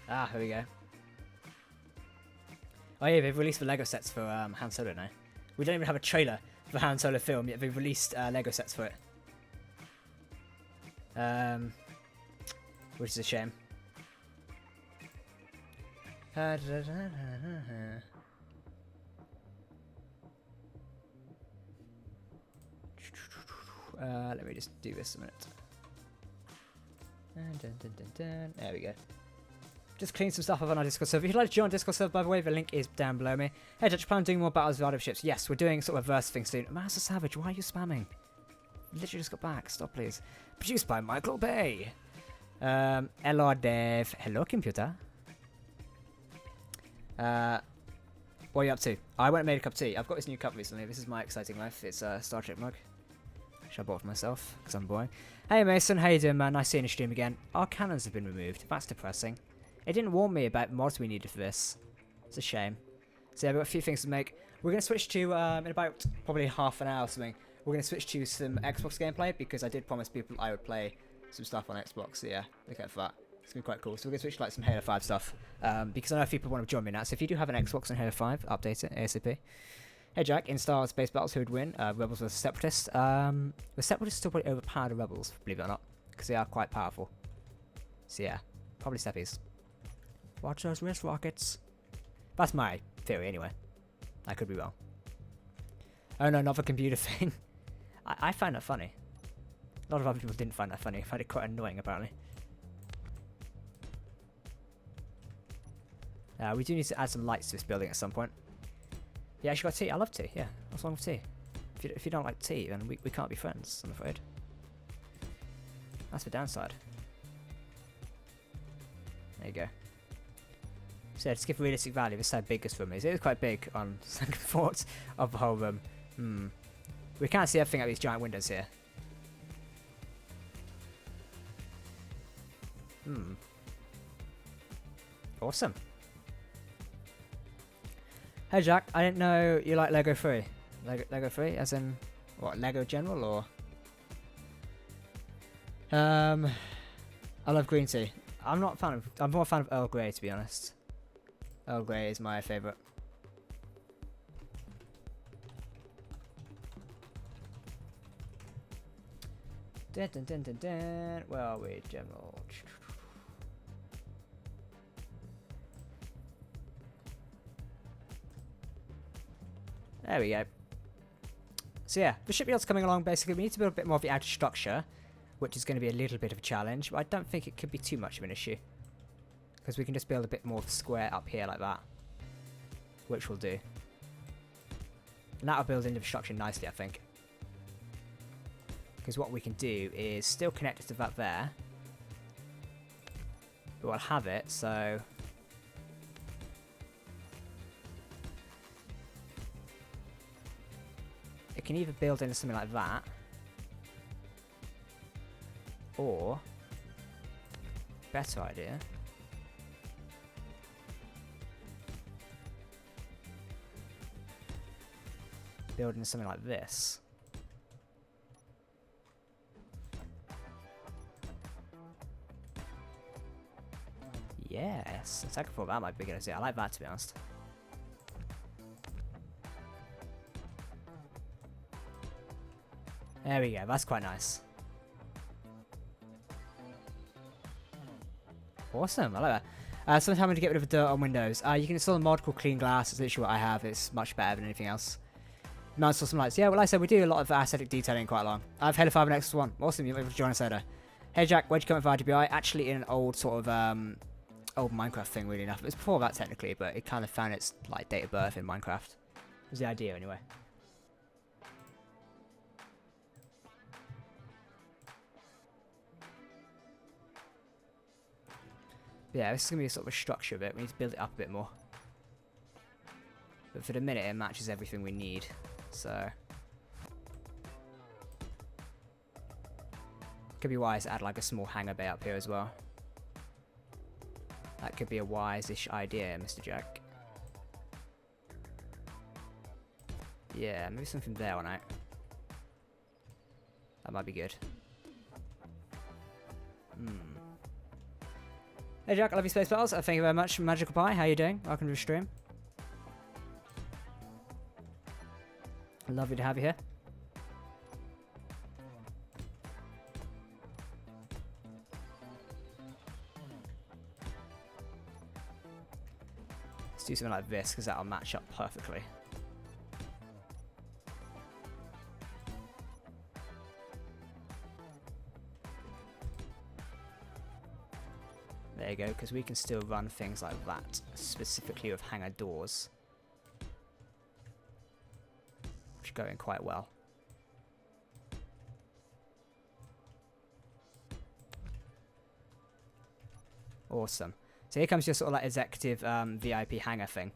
A: Ah, here we go. Oh yeah, they've released the Lego sets for Han Solo now. We don't even have a trailer for Han Solo film, yet they've released Lego sets for it. Which is a shame. Let me just do this a minute. There we go. Just clean some stuff up on our Discord server. If you'd like to join Discord server, by the way, the link is down below me. Hey, Dutch, plan on doing more battles with other ships. Yes, we're doing sort of reverse things soon. Master Savage, why are you spamming? Literally just got back. Stop, please. Produced by Michael Bay. Hello, Dev. Hello, computer. What are you up to? I went and made a cup of tea. I've got this new cup recently. This is my exciting life. It's a Star Trek mug. Which I bought for myself, because I'm boring. Hey Mason, how you doing, man? Nice seeing you stream again. Our cannons have been removed. That's depressing. It didn't warn me about mods we needed for this. It's a shame. So yeah, we've got a few things to make. We're going to switch to, in about probably half an hour or something, we're going to switch to some Xbox gameplay, because I did promise people I would play some stuff on Xbox, so yeah, look out for that. It's going to be quite cool. So we're going to switch to like some Halo 5 stuff, because I know a few people want to join me now, so if you do have an Xbox on Halo 5, update it ASAP. Hey Jack, in Star Wars Space Battles, who would win? Rebels versus Separatists. The Separatists still probably overpower the Rebels, believe it or not, because they are quite powerful. So yeah, probably Seppies. Watch those wrist rockets. That's my theory anyway. I could be wrong. Oh no, not the computer thing. I find that funny. A lot of other people didn't find that funny. I find it quite annoying apparently. We do need to add some lights to this building at some point. Yeah, actually got tea. I love tea. Yeah, what's wrong with tea? If you don't like tea, then we can't be friends, I'm afraid. That's the downside. There you go. So yeah, just give realistic value. This is how big this room is. It is quite big on second thoughts of the whole room. We can't see everything out these giant windows here. Awesome. Hey Jack, I didn't know you like Lego Free. Lego Free, as in what? Lego General or? I love green tea. I'm not a fan of. I'm more a fan of Earl Grey, to be honest. Earl Grey is my favourite. Dun, dun, dun, dun, dun. Where are we, General? There we go. So yeah, the shipyard's coming along. Basically, we need to build a bit more of the outer structure, which is going to be a little bit of a challenge, but I don't think it could be too much of an issue. Because we can just build a bit more of a square up here like that, which will do. And that'll build into the structure nicely, I think. Because what we can do is still connect it to that there, but we'll have it, so... it can either build into something like that, or, better idea, build into something like this. Yes, I thought that might be a good idea. I like that, to be honest. There we go, that's quite nice. Awesome, I like that. Sometimes I'm going to get rid of the dirt on windows. You can install a mod called Clean Glass. It's literally what I have. It's much better than anything else. You might install some lights. Yeah, well, like I said, we do a lot of aesthetic detailing quite long. I have Halo 5 and X1. Awesome, you're able to join us later. Hey Jack, where'd you come with RGBI? Actually in an old sort of, old Minecraft thing, really enough. It was before that technically, but it kind of found its, like, date of birth in Minecraft. It was the idea anyway. Yeah, this is going to be a sort of a structure of it. We need to build it up a bit more. But for the minute, it matches everything we need. So could be wise to add like a small hangar bay up here as well. That could be a wise-ish idea, Mr. Jack. Yeah, maybe something there one out. That might be good. Hey Jack, I love you Space Battles. Thank you very much, Magical Pie. How you doing? Welcome to the stream. Lovely to have you here. Let's do something like this because that'll match up perfectly. There you go, because we can still run things like that, specifically with hangar doors, which are going quite well. Awesome. So here comes your sort of like executive VIP hangar thing.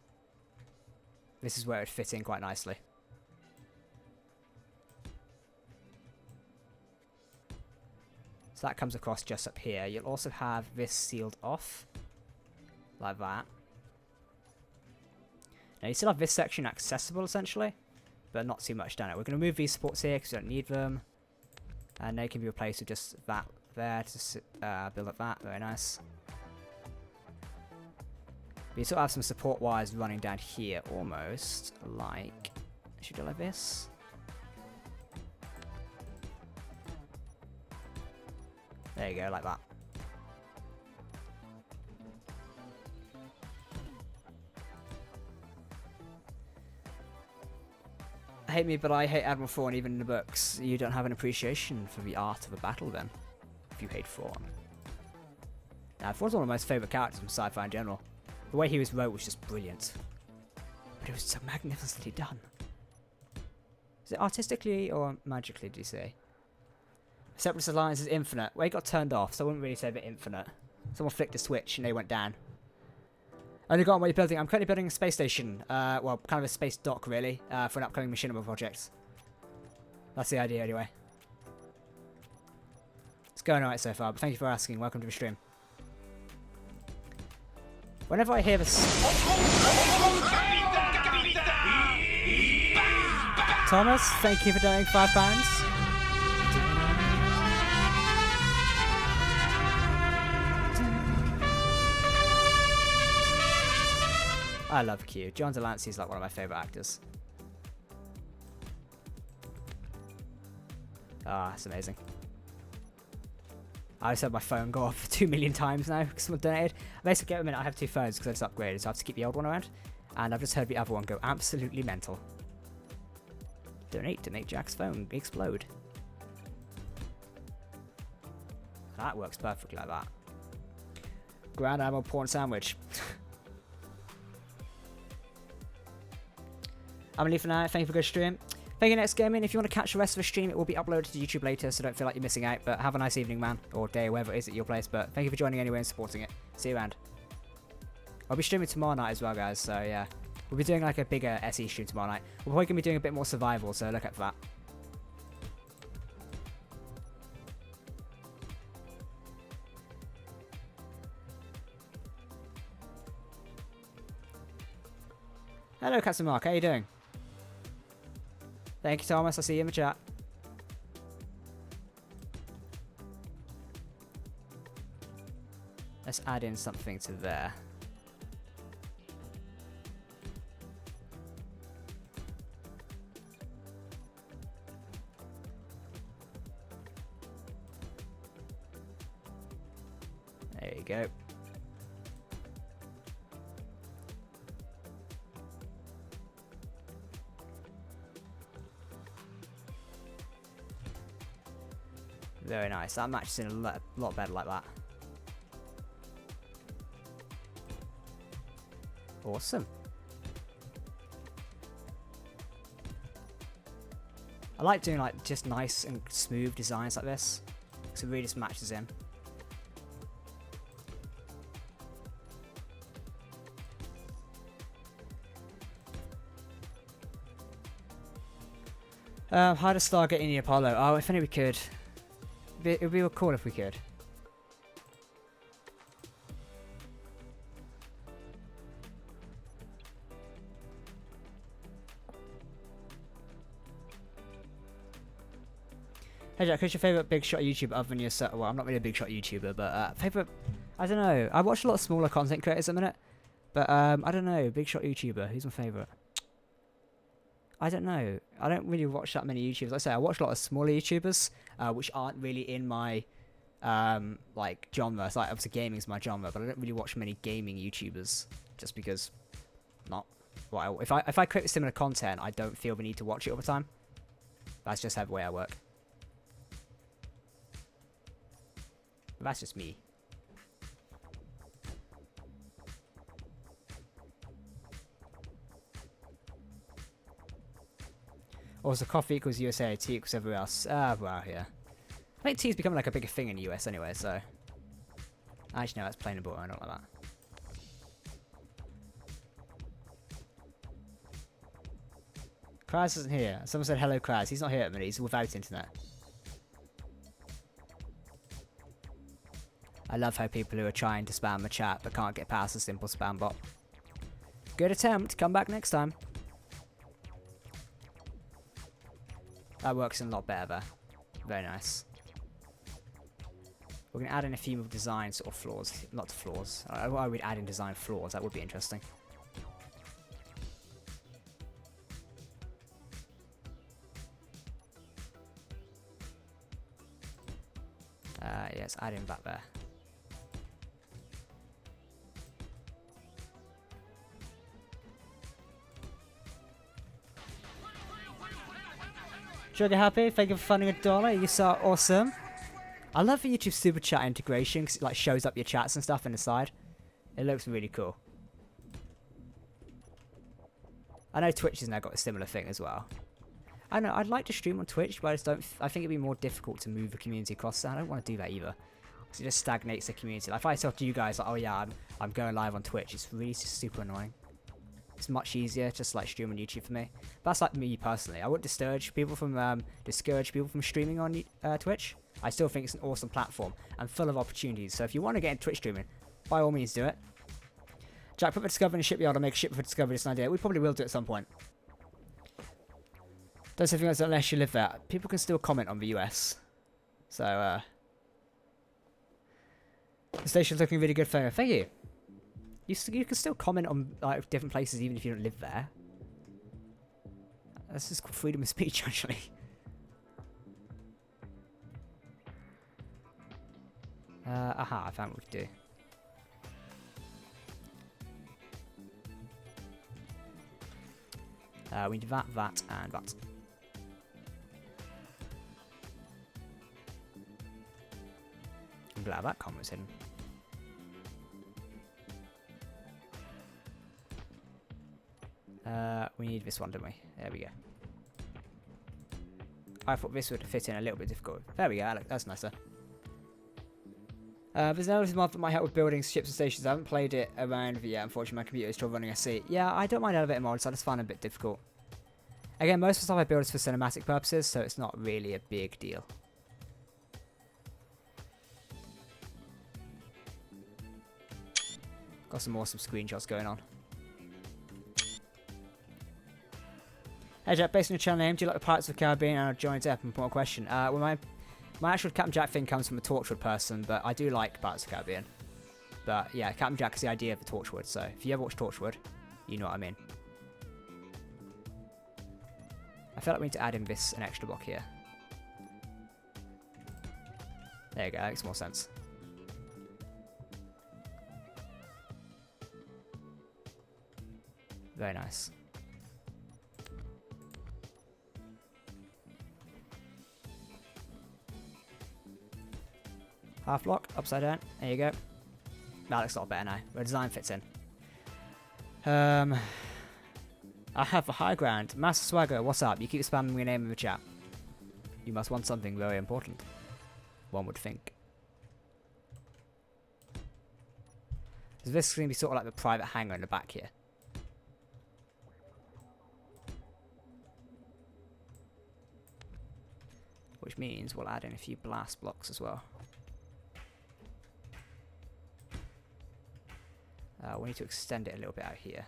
A: This is where it would fit in quite nicely. So that comes across just up here. You'll also have this sealed off, like that. Now you still have this section accessible essentially, but not too much down it. We're going to move these supports here because we don't need them. And they can be replaced with just that there to build up that. Very nice. But you sort of have some support wires running down here almost like... Should we do like this? There you go, like that. Hate me, but I hate Admiral Thrawn even in the books. You don't have an appreciation for the art of a battle then, if you hate Thrawn. Now, Thrawn's one of my most favourite characters from sci-fi in general. The way he was wrote was just brilliant. But it was so magnificently done. Is it artistically or magically, do you say? Separatist Alliance is infinite. Well, it got turned off, so I wouldn't really say they're infinite. Someone flicked a switch and they went down. Only got on what you're building. I'm currently building a space station. Well, kind of a space dock, really, for an upcoming machinima project. That's the idea, anyway. It's going alright so far, but thank you for asking. Welcome to the stream. Whenever I hear this... Thomas, thank you for donating £5. I love Q. John Delancey is like one of my favourite actors. Ah, it's amazing. I just had my phone go off 2 million times now because someone donated. Basically, at the minute, I have 2 phones because I just upgraded, so I have to keep the old one around. And I've just heard the other one go absolutely mental. Donate to make Jack's phone explode. That works perfectly like that. Grand Admiral Porn Sandwich. I'm gonna leave for now. Thank you for a good stream. Thank you, Next Gaming. If you want to catch the rest of the stream, it will be uploaded to YouTube later, so don't feel like you're missing out. But have a nice evening, man, or day, wherever it is at your place. But thank you for joining anyway and supporting it. See you around. I'll be streaming tomorrow night as well, guys. So yeah, we'll be doing like a bigger SE stream tomorrow night. We're probably gonna be doing a bit more survival, so look out for that. Hello, Captain Mark. How you doing? Thank you, Thomas. I'll see you in the chat. Let's add in something to there. There you go. Very nice. That matches in a lot better like that. Awesome. I like doing like just nice and smooth designs like this, because it really just matches in. How to start getting the Apollo. Oh, if only we could. It would be cool if we could. Hey Jack, who's your favourite big shot YouTuber other than yourself? Well, I'm not really a big shot YouTuber, but favourite... I don't know. I watch a lot of smaller content creators at the minute. But, I don't know. Big shot YouTuber. Who's my favourite? I don't know. I don't really watch that many YouTubers. Like I say, I watch a lot of smaller YouTubers, which aren't really in my, like, genre. So, like, obviously gaming is my genre, but I don't really watch many gaming YouTubers. Just because... Not... Well, if I create similar content, I don't feel the need to watch it all the time. That's just how the way I work. But that's just me. Also, coffee equals USA, tea equals everywhere else. Ah, wow, yeah. I think tea is becoming like a bigger thing in the US anyway, so... Actually, no, that's plain and boring. I don't like that. Kraz isn't here. Someone said hello, Kraz. He's not here at the minute. He's without internet. I love how people who are trying to spam the chat but can't get past a simple spam bot. Good attempt. Come back next time. That works a lot better there. Very nice. We're going to add in a few more design sort of flaws. Not flaws. I would add in design flaws. That would be interesting. Yes, add in that there. Sugar Happy, thank you for funding $1. You are awesome. I love the YouTube Super Chat integration because it like shows up your chats and stuff in the side. It looks really cool. I know Twitch has now got a similar thing as well. I know I'd like to stream on Twitch, but I just don't. I think it'd be more difficult to move the community across. I don't want to do that either, because it just stagnates the community. Like if I talk to you guys, like, oh yeah, I'm going live on Twitch, it's really just super annoying. It's much easier just like stream on YouTube for me. But that's like me personally. I wouldn't discourage people from streaming on Twitch. I still think it's an awesome platform and full of opportunities. So if you want to get into Twitch streaming, by all means do it. Jack, put the Discovery in a shipyard or make a ship for Discovery. It's an idea. We probably will do it at some point. Don't say things unless you live there. People can still comment on the US. So, the station's looking really good for you. Thank you. You can still comment on like different places even if you don't live there. This is called freedom of speech, actually. Aha, I found what we could do. We need that, and that. I'm glad that comment was hidden. We need this one, don't we? There we go. I thought this would fit in a little bit difficult. There we go, that's nicer. There's an elevator mod that might help with building ships and stations. I haven't played it around yet. Unfortunately, my computer is still running SC. Yeah, I don't mind elevator mods. I just find it a bit difficult. Again, most of the stuff I build is for cinematic purposes, so it's not really a big deal. Got some awesome screenshots going on. Hey Jack, based on your channel name, do you like the Pirates of the Caribbean? And I'll join to one more question. Well, my actual Captain Jack thing comes from a Torchwood person, but I do like Pirates of the Caribbean. But yeah, Captain Jack is the idea of the Torchwood, so if you ever watch Torchwood, you know what I mean. I feel like we need to add in an extra block here. There you go, that makes more sense. Very nice. Half block, upside down. There you go. That looks a lot better now. Where design fits in. I have a high ground. Master Swagger, what's up? You keep spamming your name in the chat. You must want something very important. One would think. So this is going to be sort of like the private hangar in the back here. which means we'll add in a few blast blocks as well. We need to extend it a little bit out here.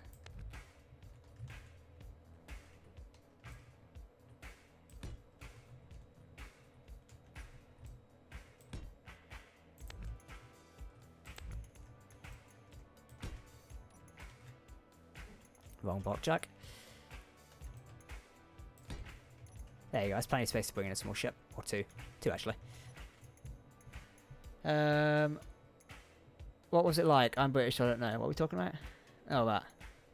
A: Wrong block, Jack. There you go, there's plenty of space to bring in a small ship. Or two. Two, actually. What was it like? I'm British, so I don't know. What are we talking about? Oh, that.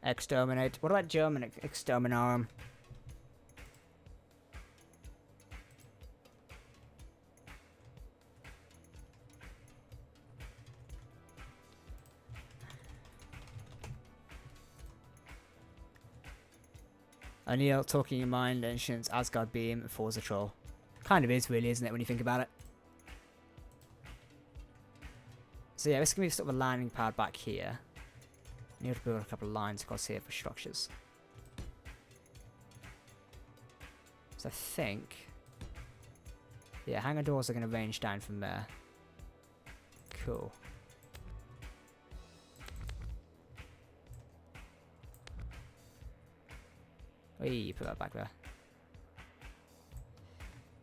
A: Exterminate. What about German? Exterminarum. O'Neill talking in mind, Ancients, Asgard Beam, and Forza Troll. Kind of is, really, isn't it, when you think about it? So yeah, this is going to be sort of a landing pad back here. Need to build a couple of lines across here for structures. So I think... yeah, hangar doors are going to range down from there. Cool. Wee, put that back there.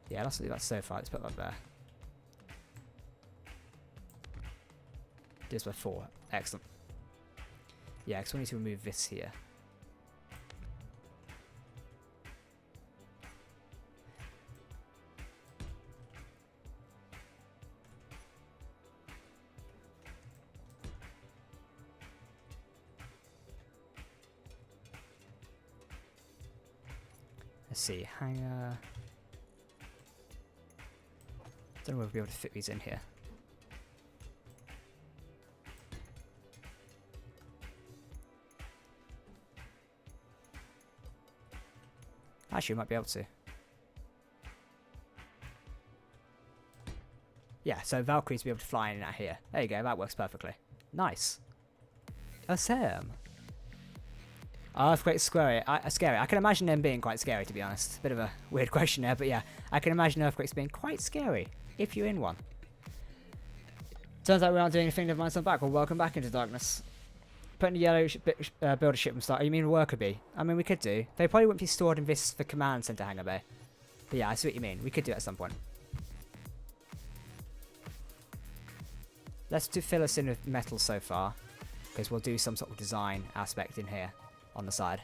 A: Yeah, let's do that so far. Let's put that there. This by 4. Excellent. Yeah, because we need to remove this here. Let's see, hangar. Don't know if we'll be able to fit these in here. Actually, we might be able to. Yeah, so Valkyries will be able to fly in and out here. There you go, that works perfectly. Nice. Sam. Earthquake's scary. Scary. I can imagine them being quite scary, to be honest. Bit of a weird question there, but yeah. I can imagine earthquakes being quite scary, if you're in one. Turns out we aren't doing anything, never mind, so I'm back. Well, welcome back into darkness. Putting the yellow build a ship and start. You mean worker bee? I mean, we could do. They probably wouldn't be stored in this the command center hangar bay. But yeah, I see what you mean. We could do it at some point. Let's fill us in with metal so far, because we'll do some sort of design aspect in here on the side.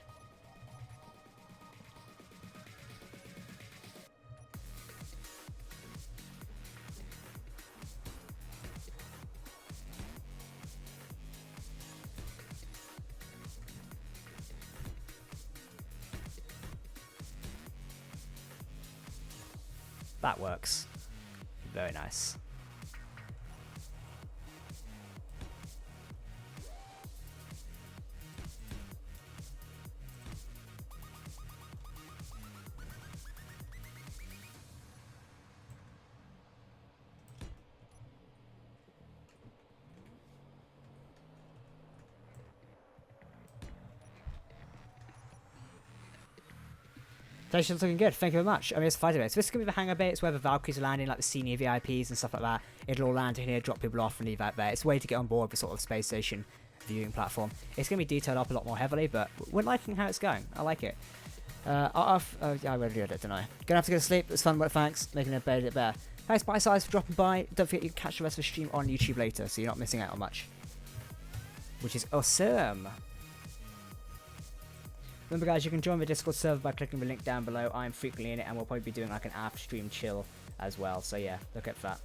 A: That works. Very nice. Station's looking good, thank you very much. I mean, it's a fighter base. So this is going to be the hangar bay. It's where the Valkyries are landing, like the senior VIPs and stuff like that. It'll all land in here, drop people off and leave out there. It's a way to get on board the sort of space station viewing platform. It's going to be detailed up a lot more heavily, but we're liking how it's going. I like it. Yeah, I already did it, don't I? Gonna have to go to sleep. It's fun, but thanks. Making a bit better. Thanks, Bite Size, for dropping by. Don't forget you can catch the rest of the stream on YouTube later, so you're not missing out on much. Which is awesome. Remember guys, you can join the Discord server by clicking the link down below. I'm frequently in it and we'll probably be doing like an after stream chill as well. So yeah, look out for that.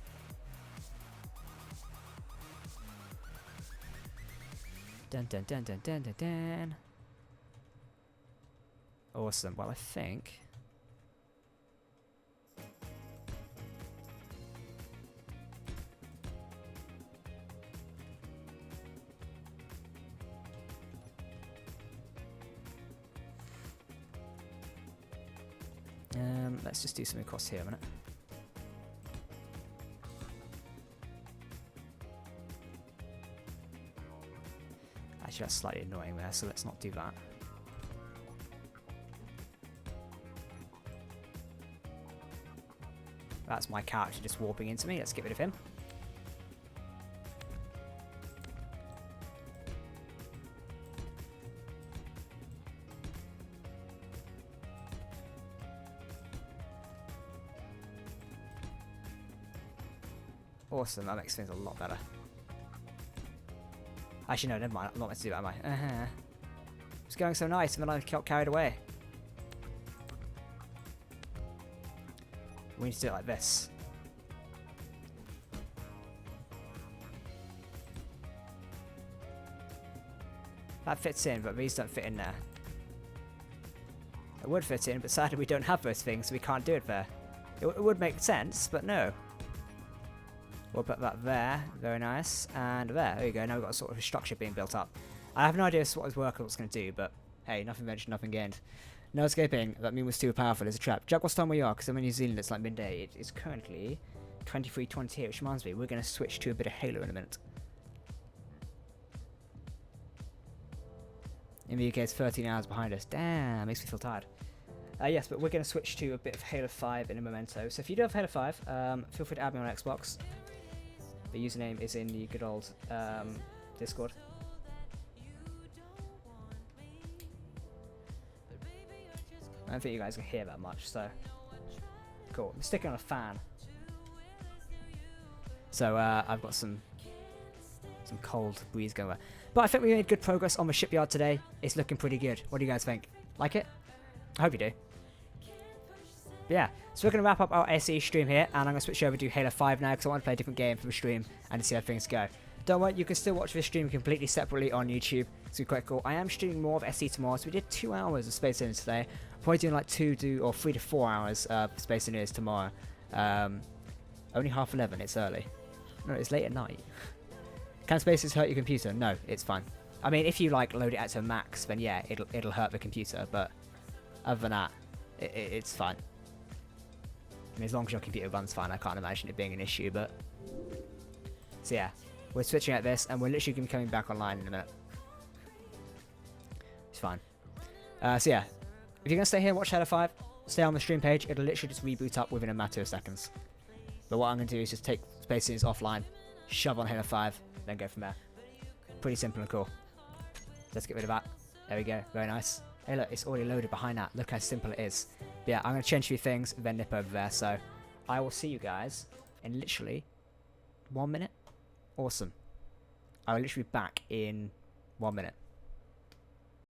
A: Dun dun dun dun dun dun dun. Awesome. Well, I think... let's just do something across here a minute. Actually, that's slightly annoying there, so let's not do that. That's my character just warping into me. Let's get rid of him. Awesome, that makes things a lot better. Actually, no, never mind. I'm not meant to do that, am I? It's going so nice, and then I got carried away. We need to do it like this. That fits in, but these don't fit in there. It would fit in, but sadly we don't have those things, so we can't do it there. It would make sense, but no. We'll put that there, very nice, and there you go, now we've got a sort of a structure being built up. I have no idea what his worker was going to do, but hey, nothing ventured, nothing gained. No escaping, that mean was too powerful as a trap. Jack, what's time we are? Because I'm in New Zealand, it's like midday. It is currently 23:28, which reminds me, we're going to switch to a bit of Halo in a minute. In the UK, it's 13 hours behind us. Damn, makes me feel tired. Yes, but we're going to switch to a bit of Halo 5 in a memento. So if you do have Halo 5, feel free to add me on Xbox. The username is in the good old Discord. I don't think you guys can hear that much, so cool. I'm sticking on a fan, so I've got some cold breeze going on. But I think we made good progress on the shipyard today. It's looking pretty good. What do you guys think? Like it? I hope you do. But yeah, so we're going to wrap up our SE stream here, and I'm going to switch over to Halo 5 now because I want to play a different game for the stream and to see how things go. Don't worry, you can still watch this stream completely separately on YouTube. It's quite cool. I am streaming more of SE tomorrow, so we did 2 hours of Space Invaders today. Probably doing like 3 to 4 hours of Space Invaders tomorrow. Only 11:30, it's early. No, it's late at night. Can Spaces hurt your computer? No, it's fine. I mean, if you like load it out to max, then yeah, it'll hurt the computer, but other than that, it's fine. I mean, as long as your computer runs fine, I can't imagine it being an issue, but... So yeah, we're switching at this, and we're literally going to be coming back online in a minute. It's fine. So yeah, if you're going to stay here and watch Halo 5, stay on the stream page. It'll literally just reboot up within a matter of seconds. But what I'm going to do is just take Space Invaders offline, shove on Halo 5, then go from there. Pretty simple and cool. Let's get rid of that. There we go. Very nice. Hey look, it's already loaded behind that. Look how simple it is. But yeah, I'm going to change a few things, then nip over there. So I will see you guys in literally 1 minute. Awesome. I will literally be back in 1 minute.